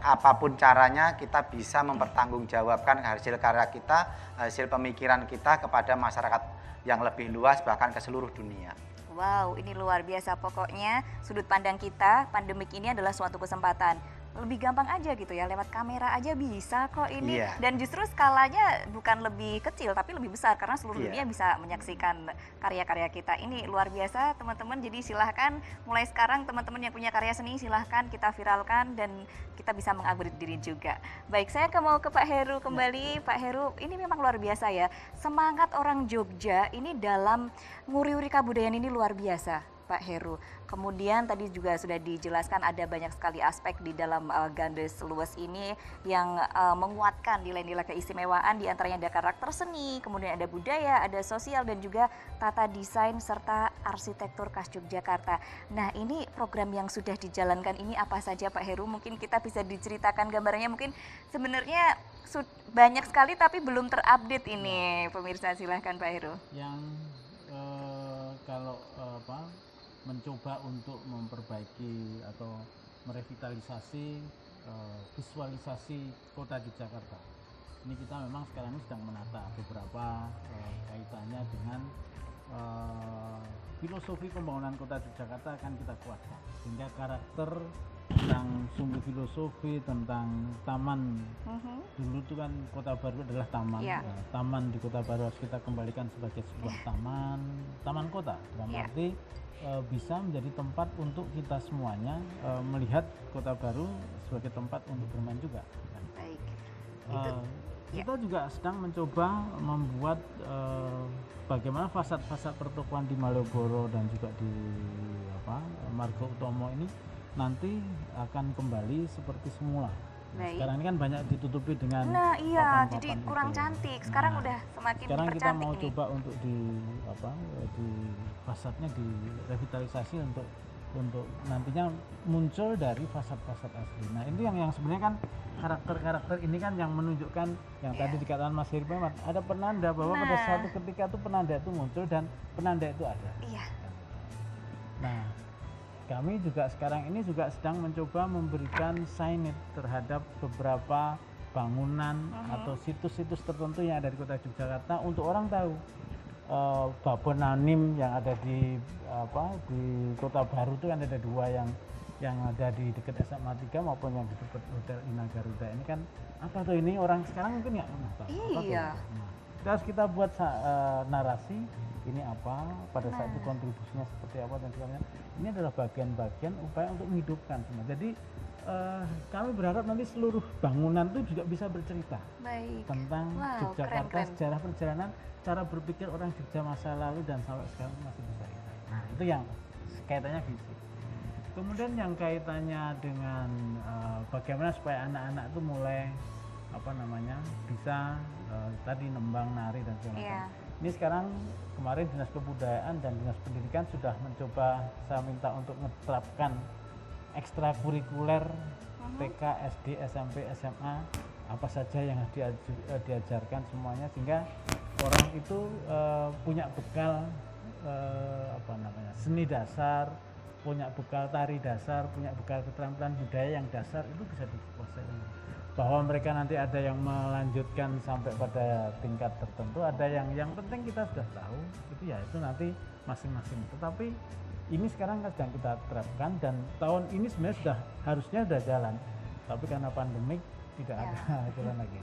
apapun caranya kita bisa mempertanggungjawabkan hasil karya kita, hasil pemikiran kita kepada masyarakat yang lebih luas, bahkan ke seluruh dunia. Wow, ini luar biasa. Pokoknya sudut pandang kita, pandemik ini adalah suatu kesempatan. Lebih gampang aja gitu ya, lewat kamera aja bisa kok ini. Dan justru skalanya bukan lebih kecil tapi lebih besar karena seluruh dunia bisa menyaksikan karya-karya kita. Ini luar biasa teman-teman, jadi silahkan mulai sekarang teman-teman yang punya karya seni silahkan kita viralkan dan kita bisa mengupgrade diri juga. Baik, saya mau ke Pak Heru kembali. Pak Heru, ini memang luar biasa ya, semangat orang Jogja ini dalam nguri-uri kebudayaan ini luar biasa. Pak Heru. Kemudian tadi juga sudah dijelaskan ada banyak sekali aspek di dalam Gandes Luwes ini yang menguatkan nilai-nilai keistimewaan, di antaranya ada karakter seni, kemudian ada budaya, ada sosial dan juga tata desain serta arsitektur khas Yogyakarta. Nah, ini program yang sudah dijalankan ini apa saja Pak Heru? Mungkin kita bisa diceritakan gambarnya, mungkin sebenarnya banyak sekali tapi belum terupdate ini pemirsa, silahkan Pak Heru. Yang kalau mencoba untuk memperbaiki atau merevitalisasi visualisasi kota Yogyakarta. Ini kita memang sekarang ini sedang menata beberapa kaitannya dengan filosofi pembangunan kota Yogyakarta akan kita kuatkan sehingga karakter tentang sumber filosofi tentang taman. Dulu itu kan Kota Baru adalah taman. Taman di Kota Baru harus kita kembalikan sebagai sebuah taman kota, dalam arti bisa menjadi tempat untuk kita semuanya melihat Kota Baru sebagai tempat untuk bermain juga. Baik. Kita juga sedang mencoba membuat bagaimana fasad-fasad pertokoan di Malioboro dan juga di Margo Utomo ini nanti akan kembali seperti semula. Sekarang ini kan banyak ditutupi dengan jadi kurang cantik. Sekarang udah semakin sekarang kita mau ini. coba untuk di fasadnya direvitalisasi untuk nantinya muncul dari fasad-fasad asli. Nah, ini yang sebenarnya kan karakter-karakter ini kan yang menunjukkan yang tadi dikatakan Mas Heri, ada penanda bahwa pada suatu ketika itu penanda itu muncul dan penanda itu ada. Nah, kami juga sekarang ini juga sedang mencoba memberikan signage terhadap beberapa bangunan atau situs-situs tertentu yang ada di Kota Yogyakarta untuk orang tahu Babon Nanim yang ada di Kota Baru itu kan ada dua yang ada di dekat SMA 3 maupun yang di dekat Hotel Ina Garuda ini kan apa tuh, ini orang sekarang mungkin nggak tahu. Terus kita buat narasi ini apa, pada saat itu kontribusinya seperti apa dan sebagainya. Ini adalah bagian-bagian upaya untuk menghidupkan semua. Jadi kami berharap nanti seluruh bangunan itu juga bisa bercerita tentang Yogyakarta, sejarah perjalanan, cara berpikir orang Jogja masa lalu dan sampai sekarang masih bisa kita. Nah, itu yang kaitannya visi. Kemudian yang kaitannya dengan bagaimana supaya anak-anak itu mulai bisa tadi nembang, nari dan sebagainya. Ini sekarang kemarin Dinas Kebudayaan dan Dinas Pendidikan sudah mencoba, saya minta untuk menerapkan ekstrakurikuler TK, SD, SMP, SMA, apa saja yang diajarkan semuanya sehingga orang itu punya bekal seni dasar, punya bekal tari dasar, punya bekal keterampilan budaya yang dasar itu bisa dikuasai. Bahwa mereka nanti ada yang melanjutkan sampai pada tingkat tertentu, ada yang penting kita sudah tahu itu nanti masing-masing. Tetapi ini sekarang sedang kita terapkan dan tahun ini sebenarnya harusnya sudah jalan, tapi karena pandemik tidak ada jalan lagi.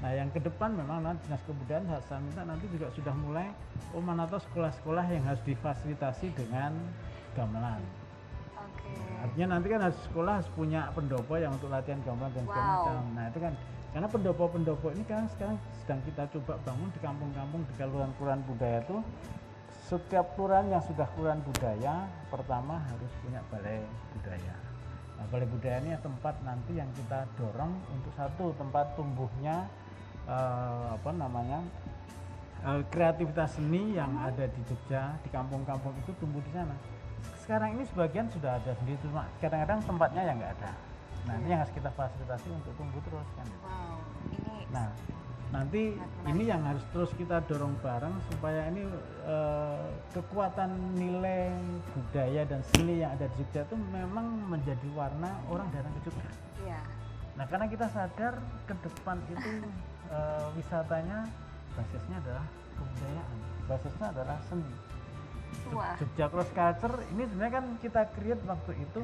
Nah, yang ke depan memang nanti Dinas Kebudayaan saya minta nanti juga sudah mulai mana tahu sekolah-sekolah yang harus difasilitasi dengan gamelan. Artinya nanti kan sekolah harus punya pendopo yang untuk latihan gamelan dan segala macam. Nah, itu kan karena pendopo-pendopo ini kan sekarang sedang kita coba bangun di kampung-kampung, di kelurahan-kelurahan budaya itu. Setiap kelurahan yang sudah kelurahan budaya pertama harus punya balai budaya. Nah, balai budaya ini tempat nanti yang kita dorong untuk satu tempat tumbuhnya kreativitas seni yang ada di Jogja, di kampung-kampung itu tumbuh di sana. Sekarang ini sebagian sudah ada sendiri, cuma kadang-kadang tempatnya yang nggak ada. Nah, ini yang harus kita fasilitasi untuk tumbuh terus kan. Nah, nanti ini yang harus terus kita dorong bareng supaya ini kekuatan nilai budaya dan seni yang ada di Jogja itu memang menjadi warna orang datang ke Jogja. Nah, karena kita sadar ke depan itu wisatanya basisnya adalah kebudayaan, basisnya adalah seni. Jogja Cross Culture ini sebenarnya kan kita create waktu itu,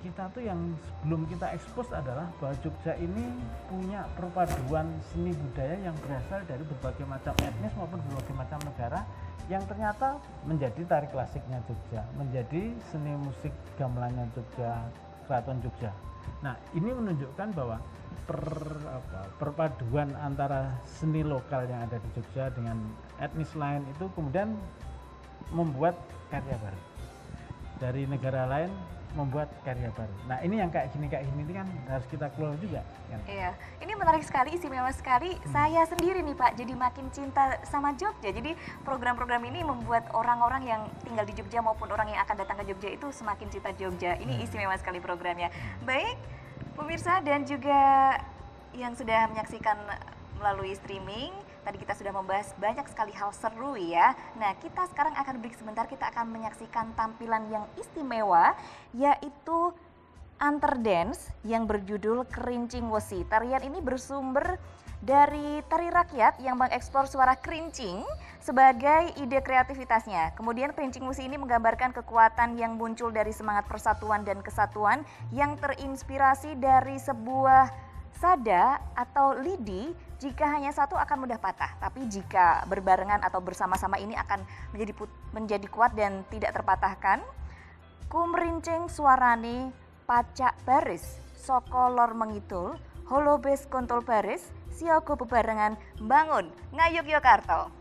kita tuh yang sebelum kita expose adalah bahwa Jogja ini punya perpaduan seni budaya yang berasal dari berbagai macam etnis maupun berbagai macam negara yang ternyata menjadi tari klasiknya Jogja, menjadi seni musik gamelannya Jogja, Keraton Jogja. Nah, ini menunjukkan bahwa perpaduan antara seni lokal yang ada di Jogja dengan etnis lain itu kemudian membuat karya baru. dari negara lain membuat karya baru. Nah ini yang kayak gini ini kan harus kita keluar juga. Kan? Iya, ini menarik sekali, istimewa sekali. Saya sendiri nih Pak, jadi makin cinta sama Jogja. Jadi program-program ini membuat orang-orang yang tinggal di Jogja maupun orang yang akan datang ke Jogja itu semakin cinta Jogja. Ini istimewa sekali programnya. Baik, pemirsa dan juga yang sudah menyaksikan melalui streaming, tadi kita sudah membahas banyak sekali hal seru ya. Nah, kita sekarang akan break sebentar, kita akan menyaksikan tampilan yang istimewa, yaitu Antar Dance yang berjudul Kerincing Wesi. Tarian ini bersumber dari tari rakyat yang mengeksplor suara kerincing sebagai ide kreativitasnya. Kemudian Kerincing Wesi ini menggambarkan kekuatan yang muncul dari semangat persatuan dan kesatuan yang terinspirasi dari sebuah sada atau lidi. Jika hanya satu akan mudah patah, tapi jika berbarengan atau bersama-sama ini akan menjadi kuat dan tidak terpatahkan. Kumrincing suarane pacak baris, saka lor mengitul, holobes kontol baris, siaga bebarengan bangun Ngayogyakarta.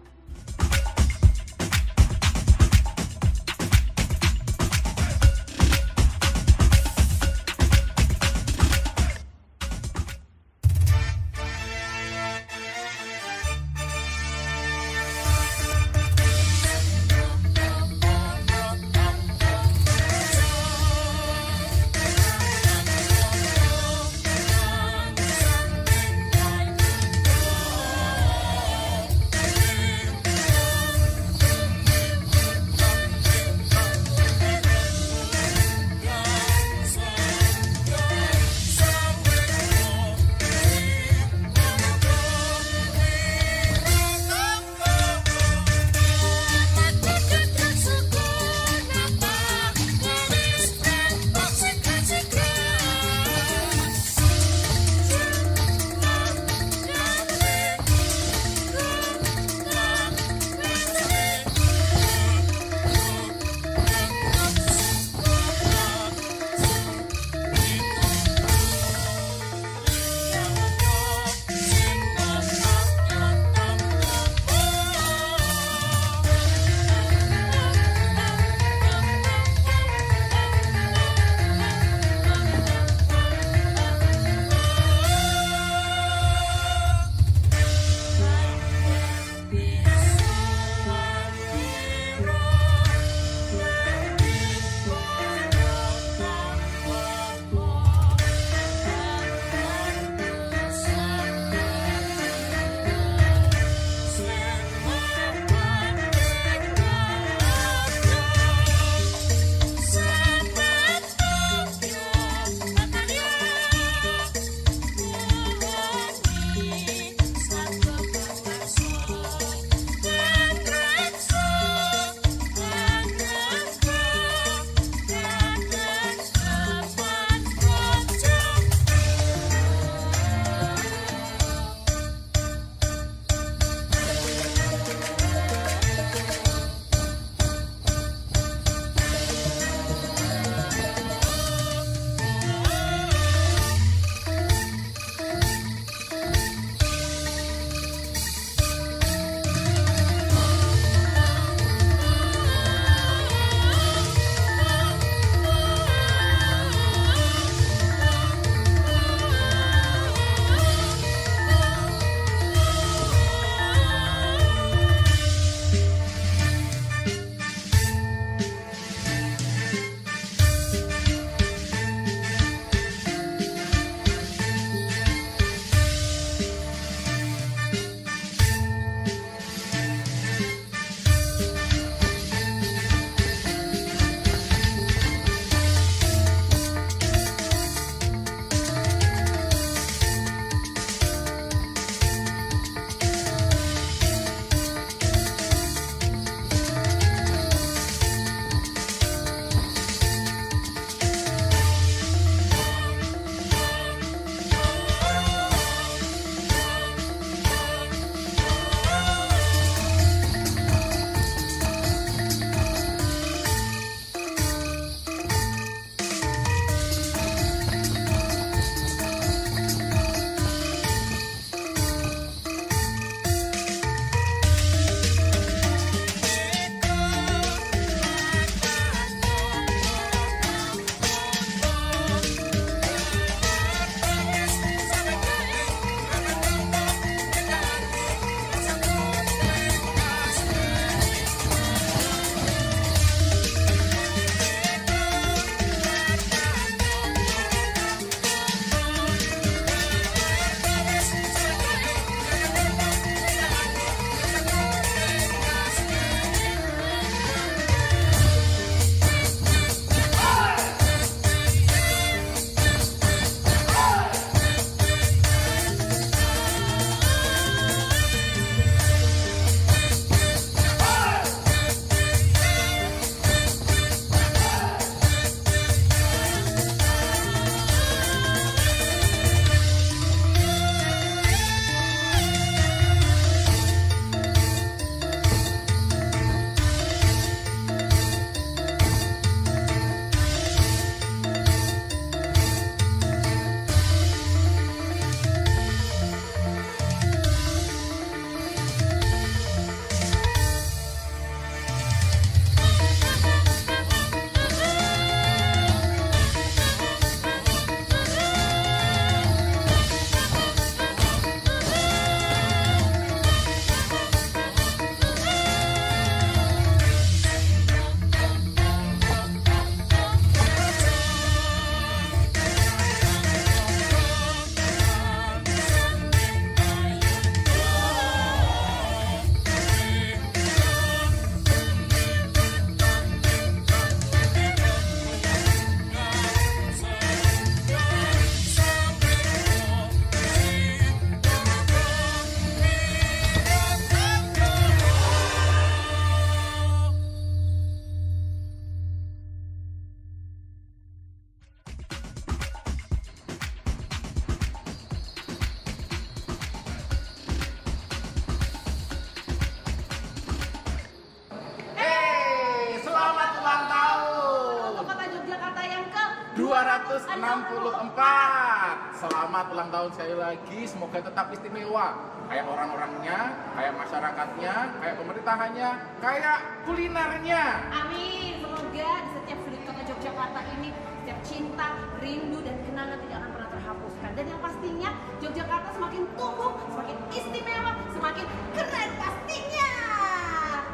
264. Selamat ulang tahun sekali lagi, semoga tetap istimewa. Kayak orang-orangnya, kayak masyarakatnya, kayak pemerintahannya, kayak kulinernya. Amin. Semoga di setiap sudut kota Yogyakarta ini setiap cinta, rindu, dan kenangan tidak akan pernah terhapuskan. Dan yang pastinya Yogyakarta semakin tumbuh, semakin istimewa, semakin keren pastinya.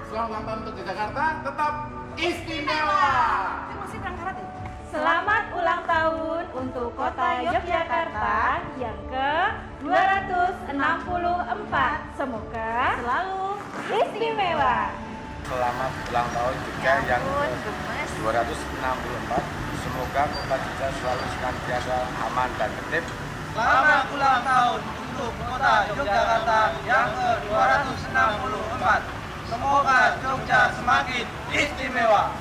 Selamat ulang tahun untuk Yogyakarta, tetap istimewa. Terima kasih Prangkarat. Selamat ulang tahun untuk Kota Yogyakarta yang ke-264. Semoga selalu istimewa. Selamat ulang tahun Jogja yang ke-264. Semoga Kota Jogja selalu senantiasa aman dan tertib. Selamat ulang tahun untuk Kota Yogyakarta yang ke-264. Semoga Jogja semakin istimewa.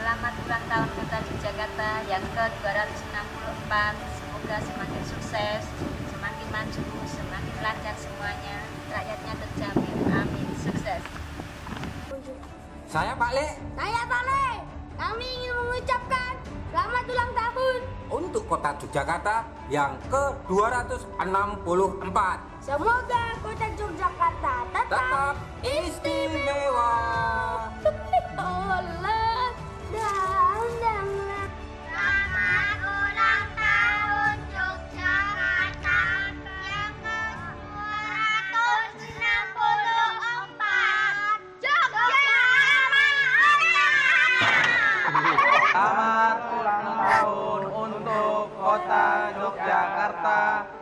Selamat ulang tahun Kota Yogyakarta yang ke-264. Semoga semakin sukses, semakin maju, semakin lancar semuanya. Rakyatnya terjamin. Amin. Sukses. Saya Pak Le. Saya Pak Le. Kami ingin mengucapkan selamat ulang tahun Untuk Kota Yogyakarta yang ke-264. Semoga Kota Yogyakarta tetap istimewa. Selamat ulang tahun Yogyakarta yang ke-264. Jogja Selamat ulang tahun untuk Kota Yogyakarta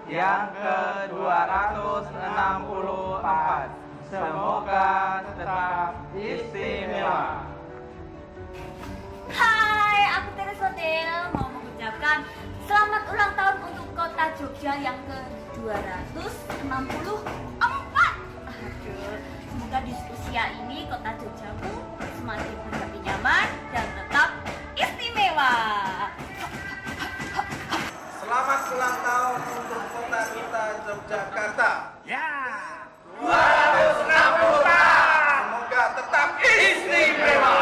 yang ke-264. Semoga tetap istimewa. Hai, aku Teres Hotel mau mengucapkan selamat ulang tahun untuk Kota Jogja yang ke-264. Aduh, semoga di usia ini Kota Jogjaku semakin menjadi nyaman dan tetap istimewa. Selamat ulang tahun untuk kota kita Yogyakarta. Ya. 264. Semoga tetap istimewa.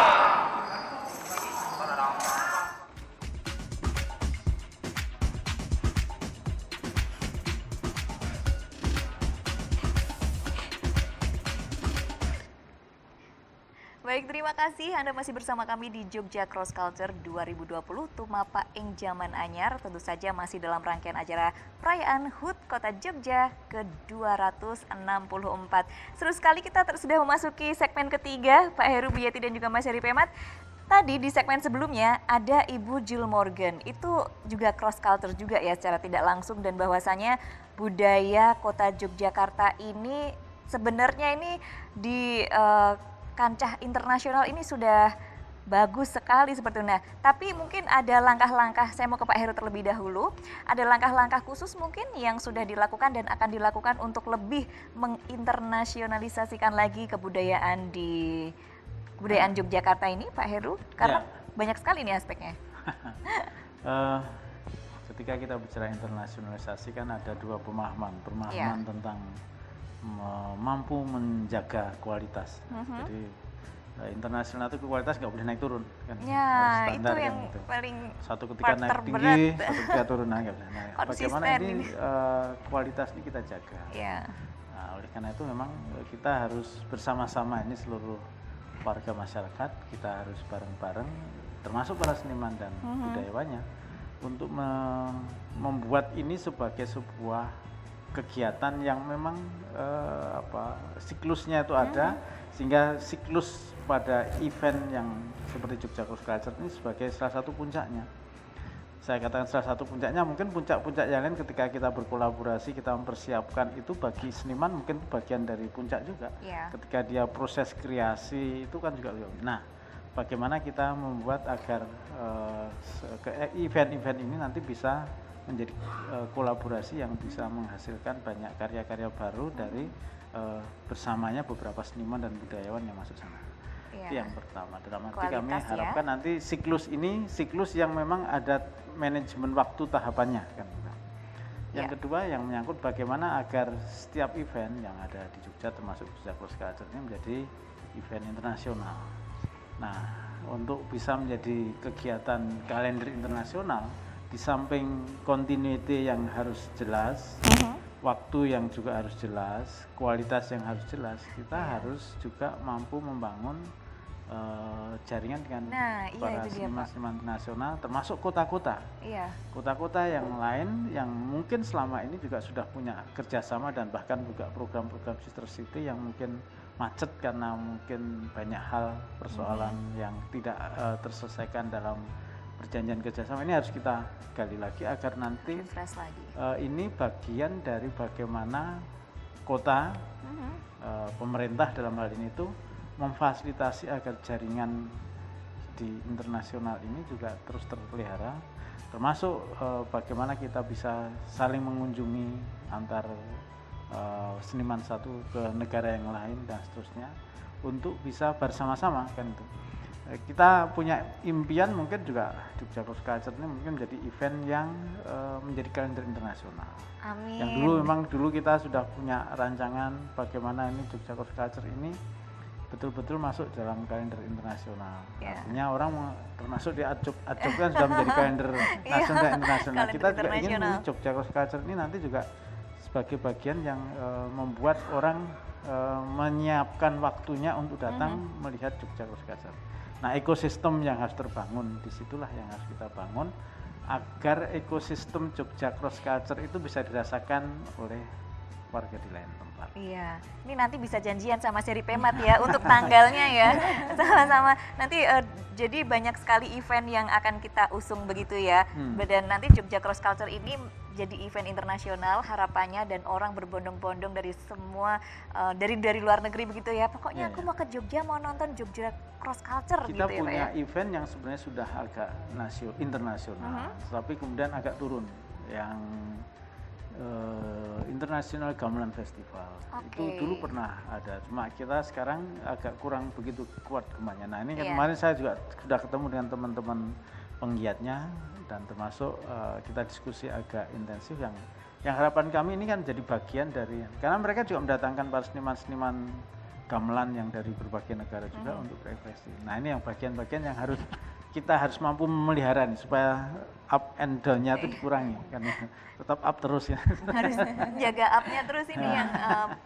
Baik, terima kasih Anda masih bersama kami di Jogja Cross Culture 2020 Tumapa ing Jaman Anyar. Tentu saja masih dalam rangkaian acara perayaan HUT Kota Jogja ke-264. Seru sekali kita sudah memasuki segmen ketiga, Pak Heru Buyati dan juga Mas Heri Pemat. Tadi di segmen sebelumnya ada Ibu Jill Morgan, itu juga cross culture juga ya secara tidak langsung, dan bahwasanya budaya Kota Yogyakarta ini sebenarnya ini di kancah internasional ini sudah bagus sekali seperti itu. Nah, tapi mungkin ada langkah-langkah, saya mau ke Pak Heru terlebih dahulu, ada langkah-langkah khusus mungkin yang sudah dilakukan dan akan dilakukan untuk lebih menginternasionalisasikan lagi kebudayaan di kebudayaan Yogyakarta ini, Pak Heru, karena banyak sekali nih aspeknya. Ketika kita bicara internasionalisasi kan ada dua pemahaman tentang mampu menjaga kualitas. Jadi internasional itu kualitas nggak boleh naik turun kan. Ya, standar, itu yang kan, gitu. paling satu ketika naik tinggi, satu ketika turun nggak boleh. Nah, bagaimana ini kualitas ini kita jaga. Ya. Nah, oleh karena itu memang kita harus bersama-sama, ini seluruh warga masyarakat, kita harus bareng-bareng, termasuk para seniman dan budayawannya, untuk membuat ini sebagai sebuah kegiatan yang memang siklusnya itu ada, sehingga siklus pada event yang seperti Jogja Cross Culture ini sebagai salah satu puncaknya. Saya katakan salah satu puncaknya, mungkin puncak-puncak yang lain ketika kita berkolaborasi, kita mempersiapkan itu bagi seniman mungkin bagian dari puncak juga. Ketika dia proses kreasi itu kan juga. Nah, bagaimana kita membuat agar event-event ini nanti bisa menjadi kolaborasi yang bisa menghasilkan banyak karya-karya baru dari bersamanya beberapa seniman dan budayawan yang masuk sana. Itu yang pertama. Dalam arti kami harapkan nanti siklus ini siklus yang memang ada manajemen waktu tahapannya kan. Yang kedua yang menyangkut bagaimana agar setiap event yang ada di Jogja termasuk Jogja Cross Culture ini menjadi event internasional. Nah, untuk bisa menjadi kegiatan kalender internasional, di samping continuity yang harus jelas, waktu yang juga harus jelas, kualitas yang harus jelas, kita harus juga mampu membangun jaringan dengan para seniman-seniman nasional, termasuk kota-kota. Kota-kota yang lain yang mungkin selama ini juga sudah punya kerjasama dan bahkan juga program-program sister city yang mungkin macet karena mungkin banyak hal persoalan yang tidak terselesaikan dalam perjanjian kerjasama. Ini harus kita gali lagi agar nanti ini bagian dari bagaimana kota, pemerintah dalam hal ini itu memfasilitasi agar jaringan di internasional ini juga terus terpelihara, termasuk bagaimana kita bisa saling mengunjungi antar seniman satu ke negara yang lain dan seterusnya untuk bisa bersama-sama kan itu. Kita punya impian mungkin juga Jogja Cross Culture ini mungkin menjadi event yang menjadi kalender internasional. Amin. Yang dulu kita sudah punya rancangan bagaimana ini Jogja Cross Culture ini betul-betul masuk dalam kalender internasional. Artinya orang termasuk di AJOB kan sudah menjadi kalender nasional dan internasional. Kita juga ingin Jogja Cross Culture ini nanti juga sebagai bagian yang membuat orang menyiapkan waktunya untuk datang melihat Jogja Cross Culture. Nah, ekosistem yang harus terbangun, disitulah yang harus kita bangun agar ekosistem Jogja Cross Culture itu bisa dirasakan oleh warga di lain tempat. Iya, ini nanti bisa janjian sama Seri Pemat ya untuk tanggalnya ya, sama-sama. Nanti jadi banyak sekali event yang akan kita usung begitu ya. Dan nanti Jogja Cross Culture ini jadi event internasional harapannya, dan orang berbondong-bondong dari semua dari luar negeri begitu ya. Pokoknya aku mau ke Jogja, mau nonton Jogja Cross Culture kita gitu ya. Kita punya event yang sebenarnya sudah agak internasional, tapi kemudian agak turun yang International Gamelan Festival. Itu dulu pernah ada, cuma kita sekarang agak kurang begitu kuat kembangnya. Nah ini kemarin saya juga sudah ketemu dengan teman-teman penggiatnya dan termasuk kita diskusi agak intensif yang harapan kami ini kan jadi bagian dari, karena mereka juga mendatangkan para seniman-seniman gamelan yang dari berbagai negara juga untuk berekspresi. Nah ini yang bagian-bagian yang kita harus mampu memelihara nih, supaya up and down-nya itu dikurangi kan, tetap up terus ya. Harus jaga up-nya terus ini yang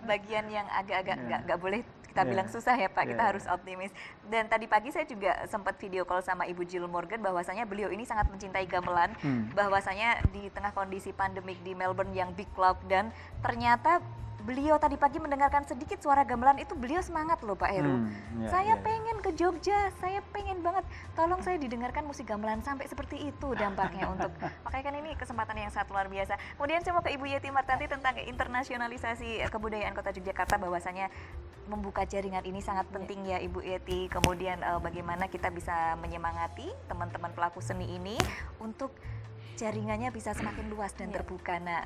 bagian yang agak-agak nggak boleh kita bilang susah ya Pak, kita harus optimis. Dan tadi pagi saya juga sempat video call sama Ibu Jill Morgan, bahwasanya beliau ini sangat mencintai gamelan, bahwasanya di tengah kondisi pandemik di Melbourne yang big lockdown, ternyata beliau tadi pagi mendengarkan sedikit suara gamelan itu beliau semangat loh Pak Heru. Saya pengen ke Jogja, saya pengen banget, tolong saya didengarkan musik gamelan, sampai seperti itu dampaknya untuk, makanya kan ini kesempatan yang sangat luar biasa. Kemudian saya mau ke Ibu Yeti Martanti tentang internasionalisasi kebudayaan Kota Yogyakarta, bahwasanya membuka jaringan ini sangat penting ya Ibu Yeti. Kemudian bagaimana kita bisa menyemangati teman-teman pelaku seni ini untuk jaringannya bisa semakin luas dan terbuka. Nah,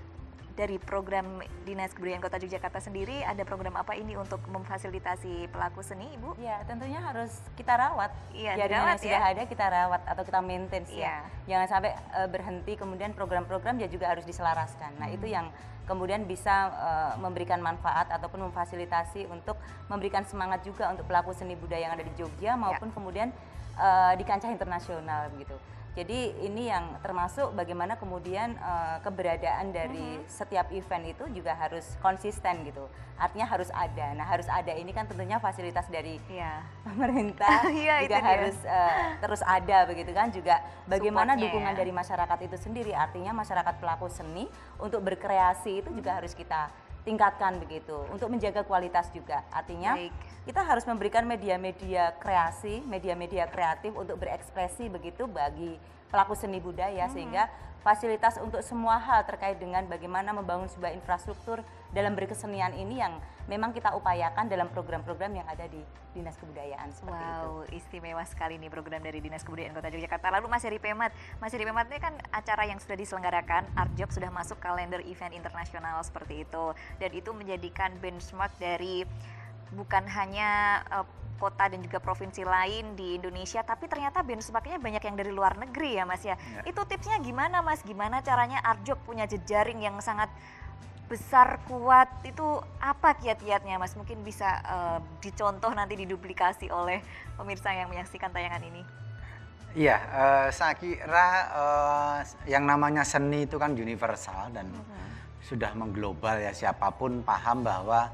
dari program Dinas Kebudayaan Kota Yogyakarta sendiri, ada program apa ini untuk memfasilitasi pelaku seni, Ibu? Ya, tentunya harus kita rawat. Iya, jaringan yang sudah ada kita rawat atau kita maintain ya. Jangan sampai berhenti, kemudian program-program ya juga harus diselaraskan. Nah, itu yang kemudian bisa memberikan manfaat ataupun memfasilitasi untuk memberikan semangat juga untuk pelaku seni budaya yang ada di Jogja maupun kemudian di kancah internasional begitu. Jadi ini yang termasuk bagaimana kemudian keberadaan dari setiap event itu juga harus konsisten gitu. Artinya harus ada. Nah, harus ada ini kan tentunya fasilitas dari pemerintah juga harus terus ada begitu kan. Juga bagaimana dukungan dari masyarakat itu sendiri. Artinya masyarakat pelaku seni untuk berkreasi itu juga harus kita tingkatkan begitu, untuk menjaga kualitas juga. Artinya kita harus memberikan media-media kreasi, media-media kreatif untuk berekspresi begitu bagi pelaku seni budaya, sehingga fasilitas untuk semua hal terkait dengan bagaimana membangun sebuah infrastruktur dalam berkesenian ini yang memang kita upayakan dalam program-program yang ada di Dinas Kebudayaan seperti itu. Istimewa sekali nih program dari Dinas Kebudayaan Kota Yogyakarta. Lalu Mas Heri Pemat ini kan acara yang sudah diselenggarakan, ARJOB sudah masuk kalender event internasional seperti itu, dan itu menjadikan benchmark dari bukan hanya kota dan juga provinsi lain di Indonesia, tapi ternyata benchmarknya banyak yang dari luar negeri ya Mas ya. Itu tipsnya gimana Mas? Gimana caranya ARJOB punya jejaring yang sangat besar, kuat, itu apa kiat-kiatnya Mas? Mungkin bisa dicontoh nanti diduplikasi oleh pemirsa yang menyaksikan tayangan ini. Iya, saya kira yang namanya seni itu kan universal dan sudah mengglobal ya, siapapun paham bahwa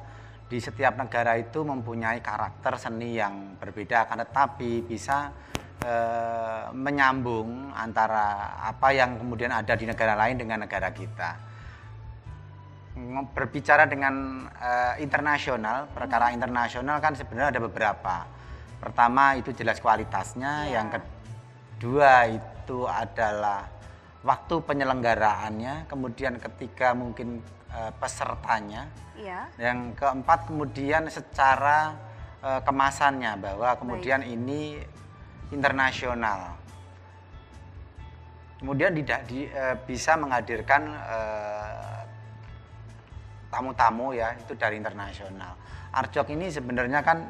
di setiap negara itu mempunyai karakter seni yang berbeda, akan tetapi bisa menyambung antara apa yang kemudian ada di negara lain dengan negara kita. Berbicara dengan internasional, perkara internasional kan sebenarnya ada beberapa. Pertama itu jelas kualitasnya, yang kedua itu adalah waktu penyelenggaraannya, kemudian ketiga mungkin pesertanya, yang keempat kemudian secara kemasannya, bahwa kemudian ini internasional. Kemudian bisa menghadirkan tamu-tamu ya, itu dari internasional. Arjok ini sebenarnya kan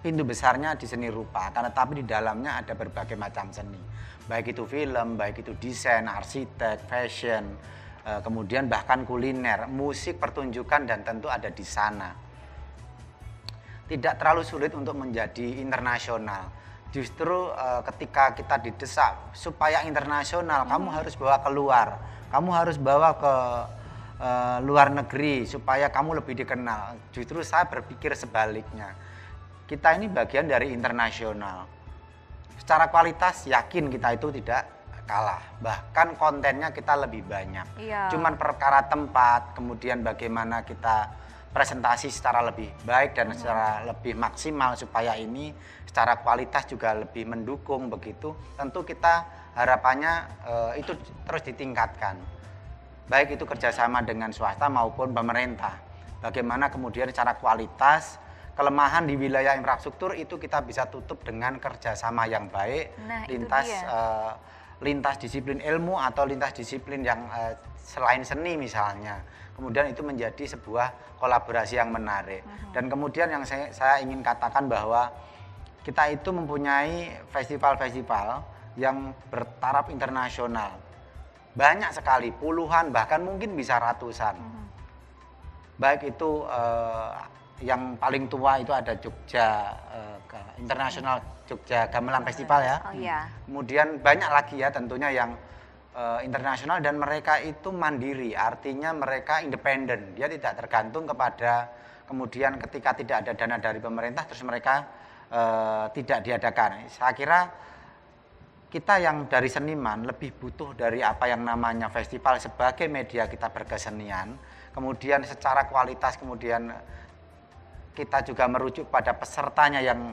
pintu besarnya di seni rupa, karena tapi di dalamnya ada berbagai macam seni, baik itu film, baik itu desain, arsitek, fashion, kemudian bahkan kuliner, musik, pertunjukan, dan tentu ada di sana. Tidak terlalu sulit untuk menjadi internasional. Justru ketika kita didesak supaya internasional, kamu harus bawa keluar, kamu harus bawa ke luar negeri supaya kamu lebih dikenal. Justru saya berpikir sebaliknya. Kita ini bagian dari internasional. Secara kualitas yakin kita itu tidak kalah. Bahkan kontennya kita lebih banyak. Cuman perkara tempat, kemudian bagaimana kita presentasi secara lebih baik dan secara lebih maksimal supaya ini secara kualitas juga lebih mendukung begitu. Tentu kita harapannya itu terus ditingkatkan. Baik itu kerjasama dengan swasta maupun pemerintah. Bagaimana kemudian secara kualitas, kelemahan di wilayah infrastruktur itu kita bisa tutup dengan kerjasama yang baik, lintas disiplin ilmu atau lintas disiplin yang selain seni misalnya. Kemudian itu menjadi sebuah kolaborasi yang menarik. Dan kemudian yang saya ingin katakan bahwa kita itu mempunyai festival-festival yang bertaraf internasional. Banyak sekali, puluhan, bahkan mungkin bisa ratusan. Baik itu yang paling tua itu ada Jogja International Jogja Gamelan Festival ya. Kemudian banyak lagi ya tentunya yang internasional, dan mereka itu mandiri, artinya mereka independen. Dia tidak tergantung kepada kemudian ketika tidak ada dana dari pemerintah terus mereka tidak diadakan. Saya kira kita yang dari seniman lebih butuh dari apa yang namanya festival sebagai media kita berkesenian. Kemudian secara kualitas kemudian kita juga merujuk pada pesertanya yang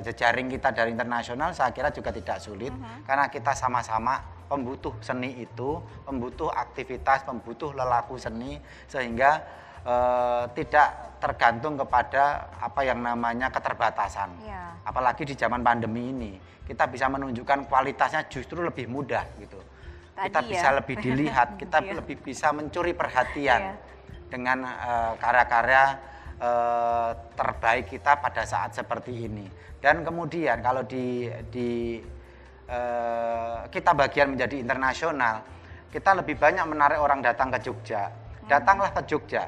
jejaring kita dari internasional, saya kira juga tidak sulit. Karena kita sama-sama pembutuh seni itu, pembutuh aktivitas, pembutuh lelaku seni, sehingga tidak tergantung kepada apa yang namanya keterbatasan. Apalagi di zaman pandemi ini, kita bisa menunjukkan kualitasnya justru lebih mudah gitu. Kita bisa lebih dilihat, kita lebih bisa mencuri perhatian dengan karya-karya terbaik kita pada saat seperti ini. Dan kemudian kalau kita bagian menjadi internasional, kita lebih banyak menarik orang datang ke Jogja. Datanglah ke Jogja.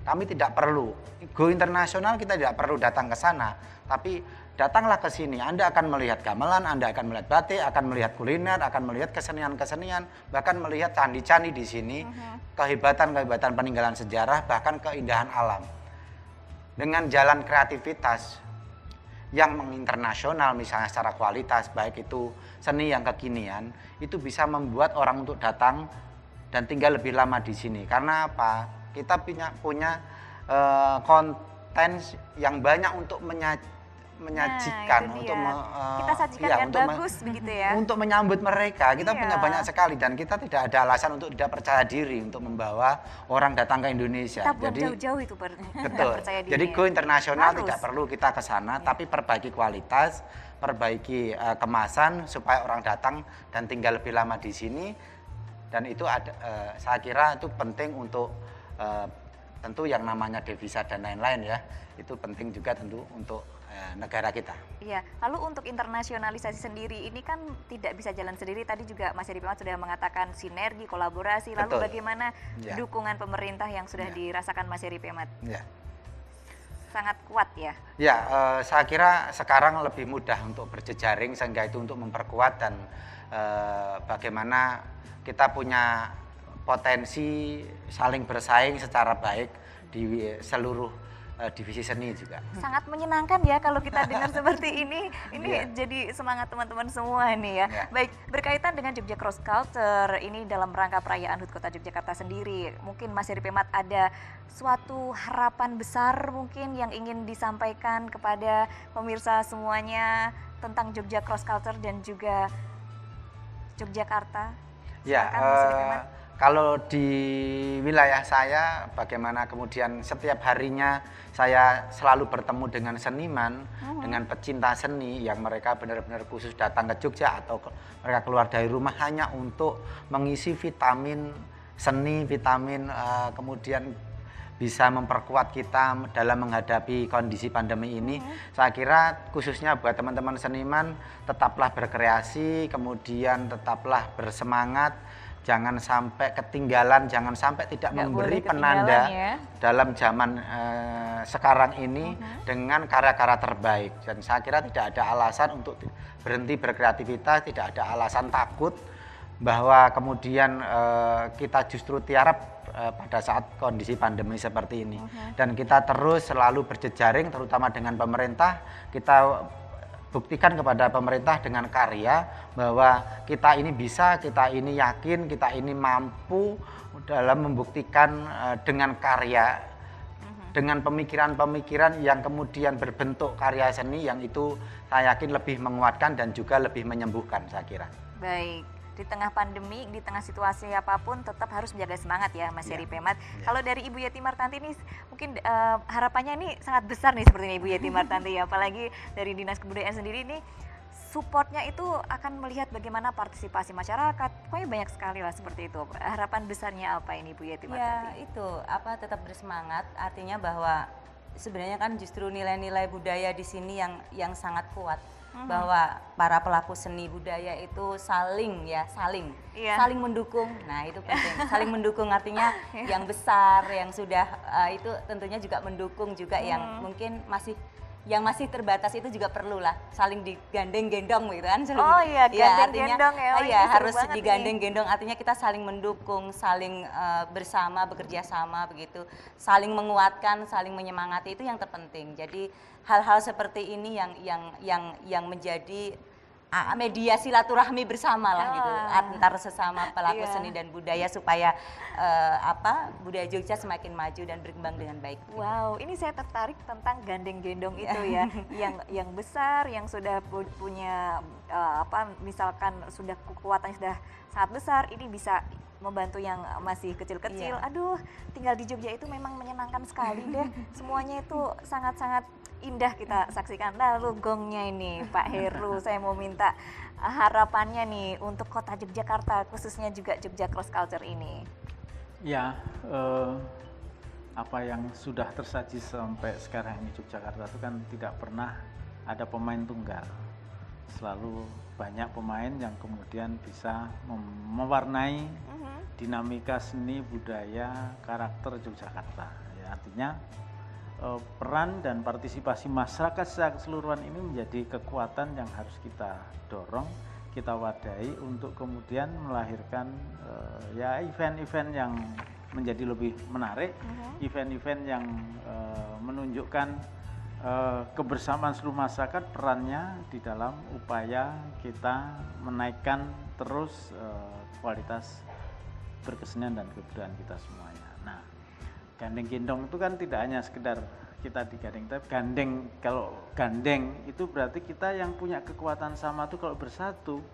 Kami tidak perlu go internasional, kita tidak perlu datang ke sana, tapi datanglah ke sini. Anda akan melihat gamelan, Anda akan melihat batik, akan melihat kuliner, akan melihat kesenian-kesenian, bahkan melihat candi-candi di sini, kehebatan-kehebatan peninggalan sejarah, bahkan keindahan alam. Dengan jalan kreativitas yang menginternasional misalnya secara kualitas, baik itu seni yang kekinian, itu bisa membuat orang untuk datang dan tinggal lebih lama di sini. Karena apa? Kita punya konten yang banyak untuk menyajikan, kita sajikan dengan bagus begitu ya. Untuk menyambut mereka, kita punya banyak sekali, dan kita tidak ada alasan untuk tidak percaya diri untuk membawa orang datang ke Indonesia. Kita buat jauh-jauh itu betul. Jadi go internasional tidak perlu kita ke sana, tapi perbaiki kualitas, perbaiki kemasan supaya orang datang dan tinggal lebih lama di sini. Dan itu ada, saya kira itu penting untuk tentu yang namanya devisa dan lain-lain ya, itu penting juga tentu untuk negara kita. Iya, lalu untuk internasionalisasi sendiri ini kan tidak bisa jalan sendiri. Tadi juga Mas Heri Pemat sudah mengatakan sinergi, kolaborasi. Lalu Betul. bagaimana Ya. dukungan pemerintah yang sudah dirasakan Mas Heri Pemat? Ya. Sangat kuat ya? Ya, saya kira sekarang lebih mudah untuk berjejaring sehingga itu untuk memperkuat dan bagaimana kita punya potensi saling bersaing secara baik di seluruh divisi seni juga. Sangat menyenangkan ya kalau kita dengar seperti ini. Ini Iya. jadi semangat teman-teman semua ini ya. Baik, berkaitan dengan Jogja Cross Culture ini dalam rangka perayaan HUT Kota Yogyakarta sendiri, mungkin Mas Heri Pemat ada suatu harapan besar mungkin yang ingin disampaikan kepada pemirsa semuanya tentang Jogja Cross Culture dan juga Yogyakarta. Ya, Silakan, Mas Heri Pemat. kalau di wilayah saya, bagaimana kemudian setiap harinya saya selalu bertemu dengan seniman, dengan pecinta seni yang mereka benar-benar khusus datang ke Jogja atau mereka keluar dari rumah hanya untuk mengisi vitamin seni, vitamin kemudian bisa memperkuat kita dalam menghadapi kondisi pandemi ini. Saya kira khususnya buat teman-teman seniman, tetaplah berkreasi, kemudian tetaplah bersemangat, jangan sampai ketinggalan, jangan sampai tidak memberi penanda ya. dalam zaman sekarang ini dengan karya-karya terbaik. Dan saya kira tidak ada alasan untuk berhenti berkreativitas, tidak ada alasan takut bahwa kemudian kita justru tiarap pada saat kondisi pandemi seperti ini. Dan kita terus selalu berjejaring terutama dengan pemerintah, kita buktikan kepada pemerintah dengan karya bahwa kita ini bisa, kita ini yakin, kita ini mampu dalam membuktikan dengan karya, dengan pemikiran-pemikiran yang kemudian berbentuk karya seni yang itu saya yakin lebih menguatkan dan juga lebih menyembuhkan saya kira. Baik, di tengah pandemi, di tengah situasi apapun tetap harus menjaga semangat ya Mas Heri Pemat. Kalau dari Ibu Yati Martanti ini mungkin harapannya ini sangat besar nih seperti ini Ibu Yati Martanti ya, apalagi dari Dinas Kebudayaan sendiri ini supportnya itu akan melihat bagaimana partisipasi masyarakat. Pokoknya banyak sekali lah seperti itu. Harapan besarnya apa ini Ibu Yati Martanti? Ya itu, tetap bersemangat, artinya bahwa sebenarnya kan justru nilai-nilai budaya di sini yang sangat kuat. Bahwa para pelaku seni budaya itu saling mendukung. Nah itu penting, saling mendukung artinya yang besar, yang sudah itu tentunya juga mendukung juga yang mungkin masih terbatas itu juga perlulah saling digandeng-gendong gitu kan. Oh iya, gandeng-gendong ya. Iya, harus digandeng-gendong artinya kita saling mendukung, saling bersama, bekerja sama begitu, saling menguatkan, saling menyemangati, itu yang terpenting. Jadi hal-hal seperti ini yang menjadi media silaturahmi bersama lah gitu antar sesama pelaku seni dan budaya supaya budaya Jogja semakin maju dan berkembang dengan baik. Wow, ini saya tertarik tentang gandeng-gendong itu ya, yang besar, yang sudah punya misalkan sudah kekuatan sudah sangat besar, ini bisa membantu yang masih kecil-kecil. Aduh, tinggal di Jogja itu memang menyenangkan sekali deh. Semuanya itu sangat-sangat indah kita saksikan. Lalu gongnya ini Pak Heru, saya mau minta harapannya nih untuk Kota Yogyakarta, khususnya juga Jogja Cross Culture ini. Ya, apa yang sudah tersaji sampai sekarang ini Yogyakarta itu kan tidak pernah ada pemain tunggal. Selalu banyak pemain yang kemudian bisa mewarnai dinamika seni, budaya, karakter Yogyakarta. Ya, artinya peran dan partisipasi masyarakat secara keseluruhan ini menjadi kekuatan yang harus kita dorong, kita wadahi untuk kemudian melahirkan event-event yang menjadi lebih menarik, event-event yang menunjukkan kebersamaan seluruh masyarakat, perannya di dalam upaya kita menaikkan terus kualitas berkesenian dan kebudayaan kita semuanya. Nah, gandeng-gendong itu kan tidak hanya sekedar kita digandeng, tapi kalau gandeng itu berarti kita yang punya kekuatan sama tuh kalau bersatu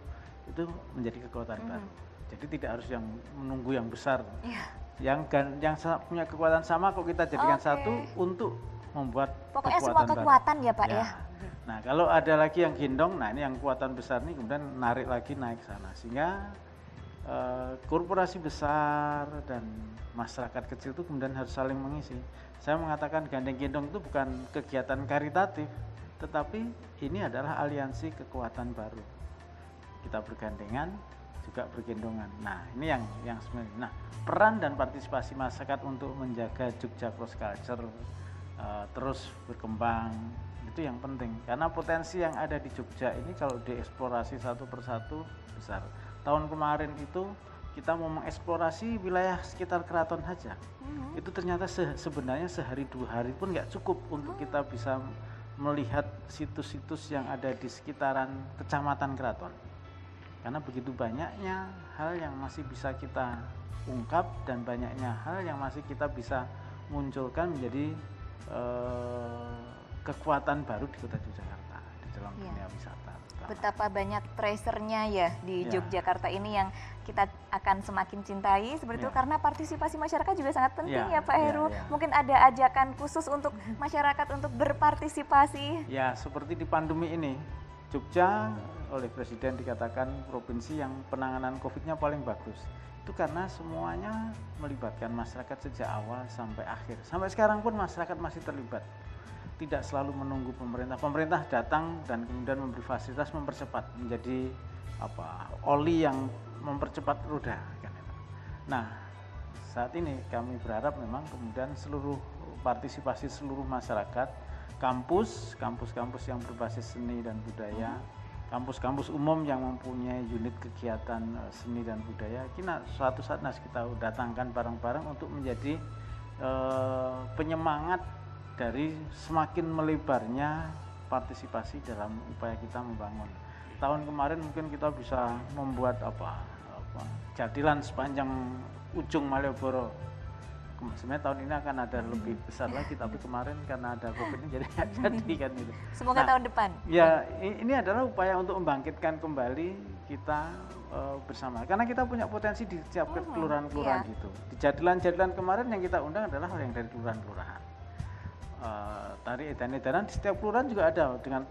itu menjadi kekuatan baru. Jadi tidak harus yang menunggu yang besar. Yang punya kekuatan sama kok kita jadikan satu untuk membuat pokoknya kekuatan semua kekuatan baru. Ya Pak ya. Nah kalau ada lagi yang gendong, nah ini yang kekuatan besar nih kemudian narik lagi naik sana sehingga korporasi besar dan masyarakat kecil itu kemudian harus saling mengisi. Saya mengatakan gandeng gendong itu bukan kegiatan karitatif, tetapi ini adalah aliansi kekuatan baru. Kita bergandengan, juga bergendongan. Nah, ini yang sebenarnya. Nah, peran dan partisipasi masyarakat untuk menjaga Jogja Cross Culture terus berkembang itu yang penting. Karena potensi yang ada di Jogja ini kalau dieksplorasi satu persatu besar. Tahun kemarin itu kita mau mengeksplorasi wilayah sekitar keraton saja. Itu ternyata sebenarnya sehari 2 hari pun nggak cukup untuk kita bisa melihat situs-situs yang ada di sekitaran kecamatan keraton. Karena begitu banyaknya hal yang masih bisa kita ungkap dan banyaknya hal yang masih kita bisa munculkan menjadi kekuatan baru di Kota Yogyakarta di dalam dunia wisata. Betapa banyak treasure-nya ya di Yogyakarta ini yang kita akan semakin cintai seperti itu karena partisipasi masyarakat juga sangat penting ya Pak Heru. Mungkin ada ajakan khusus untuk masyarakat untuk berpartisipasi. Ya, seperti di pandemi ini, Jogja oleh Presiden dikatakan provinsi yang penanganan COVID-nya paling bagus. Itu karena semuanya melibatkan masyarakat sejak awal sampai akhir. Sampai sekarang pun masyarakat masih terlibat. Tidak selalu menunggu pemerintah. Pemerintah datang dan kemudian memberi fasilitas mempercepat menjadi oli yang mempercepat roda kan itu. Nah, saat ini kami berharap memang kemudian seluruh partisipasi seluruh masyarakat, kampus yang berbasis seni dan budaya, kampus-kampus umum yang mempunyai unit kegiatan seni dan budaya, suatu saat kita datangkan bareng-bareng untuk menjadi penyemangat dari semakin melebarnya partisipasi dalam upaya kita membangun. Tahun kemarin mungkin kita bisa membuat jadilan sepanjang ujung Malioboro. Sebenarnya tahun ini akan ada lebih besar lagi, tapi kemarin karena ada COVID ini jadi nggak jadi kan itu. Semoga tahun depan. Ya, ini adalah upaya untuk membangkitkan kembali kita bersama. Karena kita punya potensi di setiap kelurahan-kelurahan gitu. Di jadilan-jadilan kemarin yang kita undang adalah orang yang dari kelurahan-kelurahan. Tari edan-edanan di setiap kelurahan juga ada dengan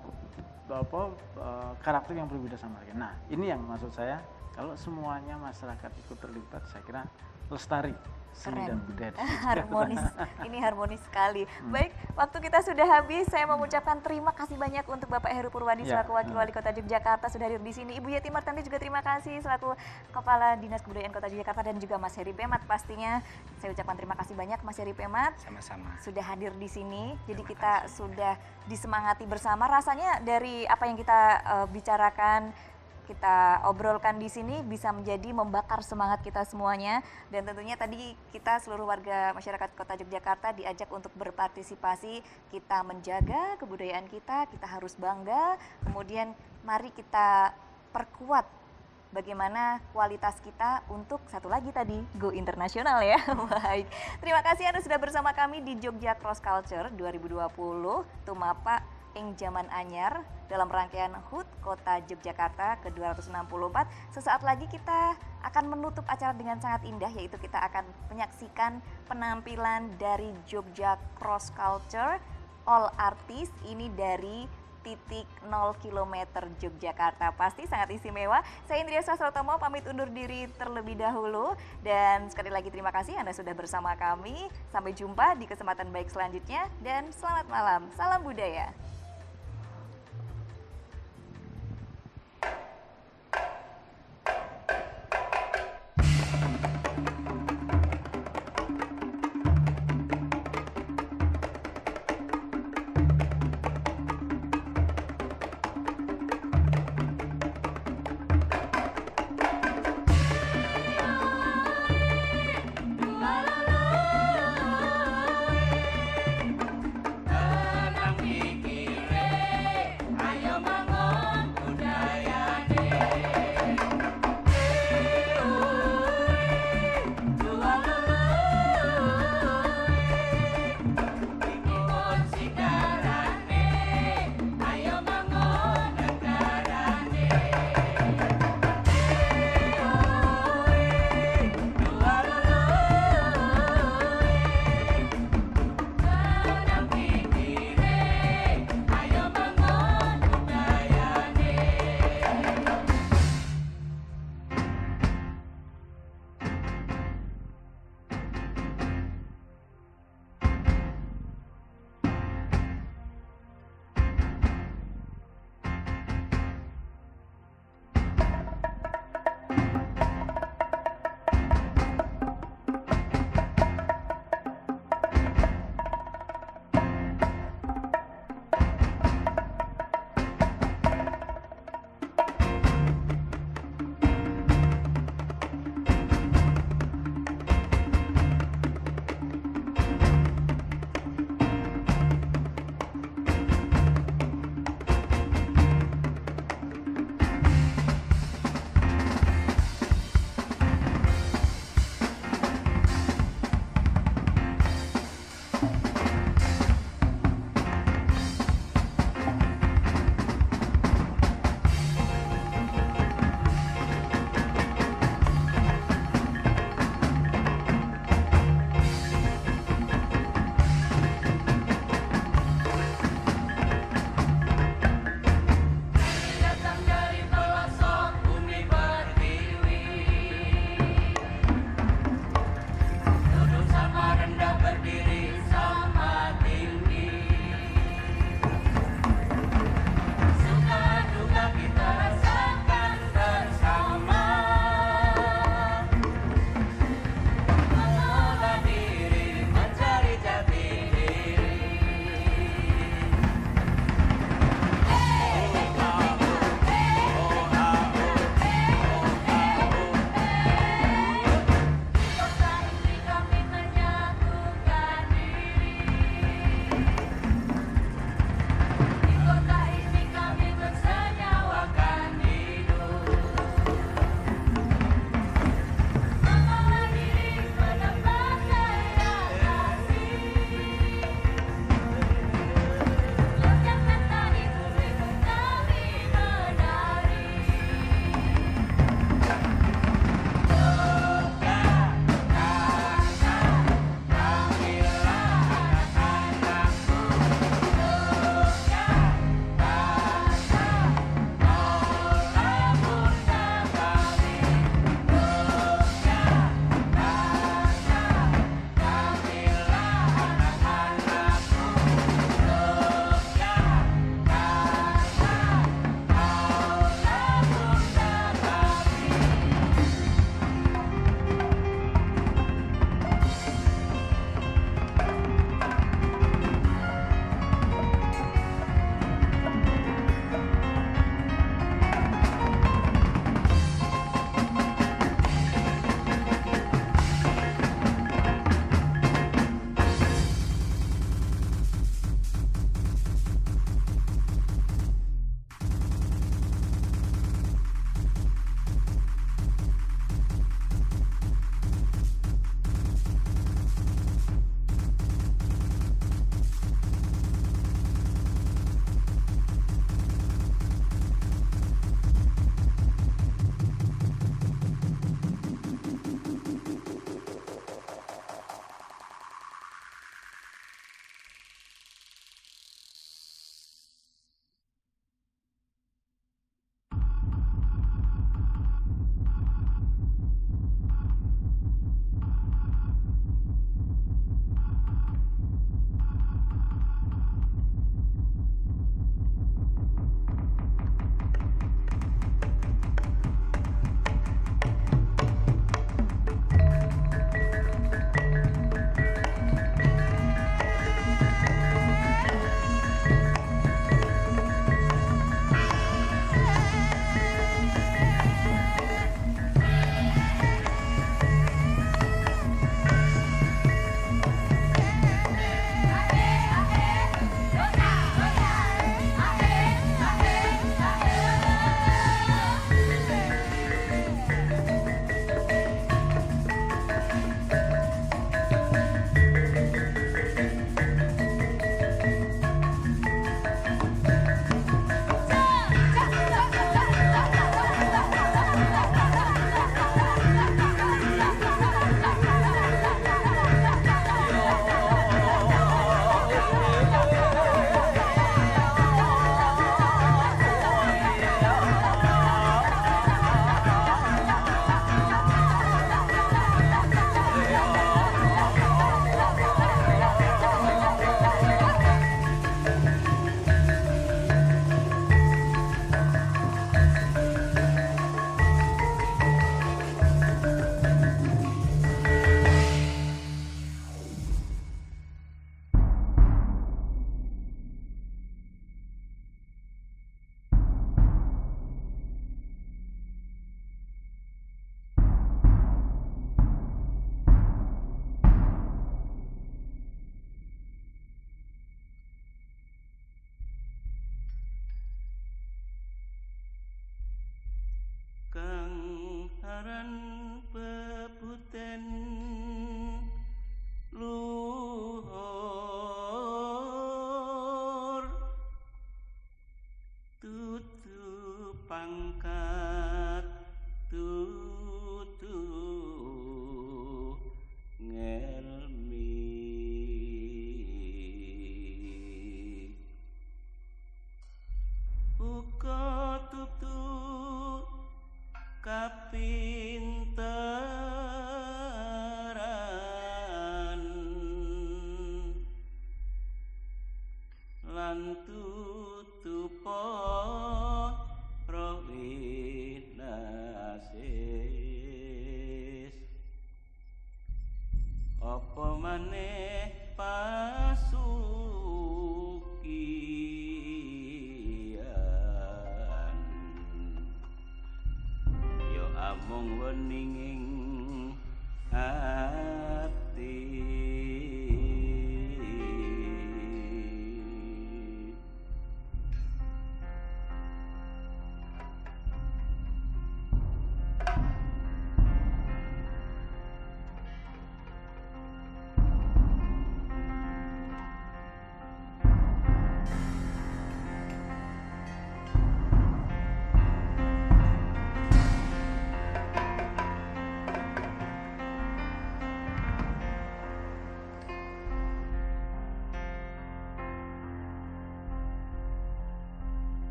karakter yang berbeda sama lain. Nah, ini yang maksud saya, kalau semuanya masyarakat ikut terlibat, saya kira lestari seni dan budaya. Harmonis, ini harmonis sekali. Baik, waktu kita sudah habis. Saya mengucapkan terima kasih banyak untuk Bapak Heru Purwadi selaku Wakil Wali Kota Yogyakarta sudah hadir di sini. Ibu Yati Martanti juga terima kasih selaku Kepala Dinas Kebudayaan Kota Yogyakarta, dan juga Mas Heri Pemat pastinya. Saya ucapkan terima kasih banyak Mas Heri Pemat. Sama-sama. Sudah hadir di sini. Jadi kita sudah disemangati bersama. Rasanya dari apa yang kita bicarakan, kita obrolkan di sini bisa menjadi membakar semangat kita semuanya, dan tentunya tadi kita seluruh warga masyarakat Kota Yogyakarta diajak untuk berpartisipasi. Kita menjaga kebudayaan kita harus bangga. Kemudian mari kita perkuat bagaimana kualitas kita untuk satu lagi tadi go internasional ya. Baik, terima kasih Anda sudah bersama kami di Jogja Cross Culture 2020 Tumapa ing Jaman Anyar dalam rangkaian HUT Kota Yogyakarta ke-264. Sesaat lagi kita akan menutup acara dengan sangat indah, yaitu kita akan menyaksikan penampilan dari Jogja Cross Culture All Artist ini dari titik 0 km Yogyakarta. Pasti sangat istimewa. Saya Indria Sastrotomo pamit undur diri terlebih dahulu, dan sekali lagi terima kasih Anda sudah bersama kami. Sampai jumpa di kesempatan baik selanjutnya, dan selamat malam. Salam budaya. Tenang iki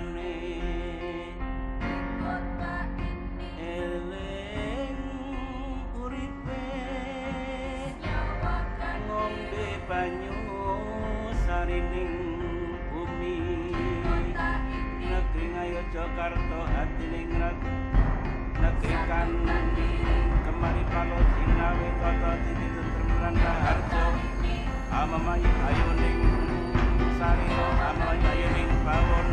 pangane eling uripe ngombe banyu sarining bumi negeri Ngayogyakarta hatining ragu negeri kan kemari palo sinawe kota siti tentrem harjo amamayu ayuning sarino amamayu ayuning pawon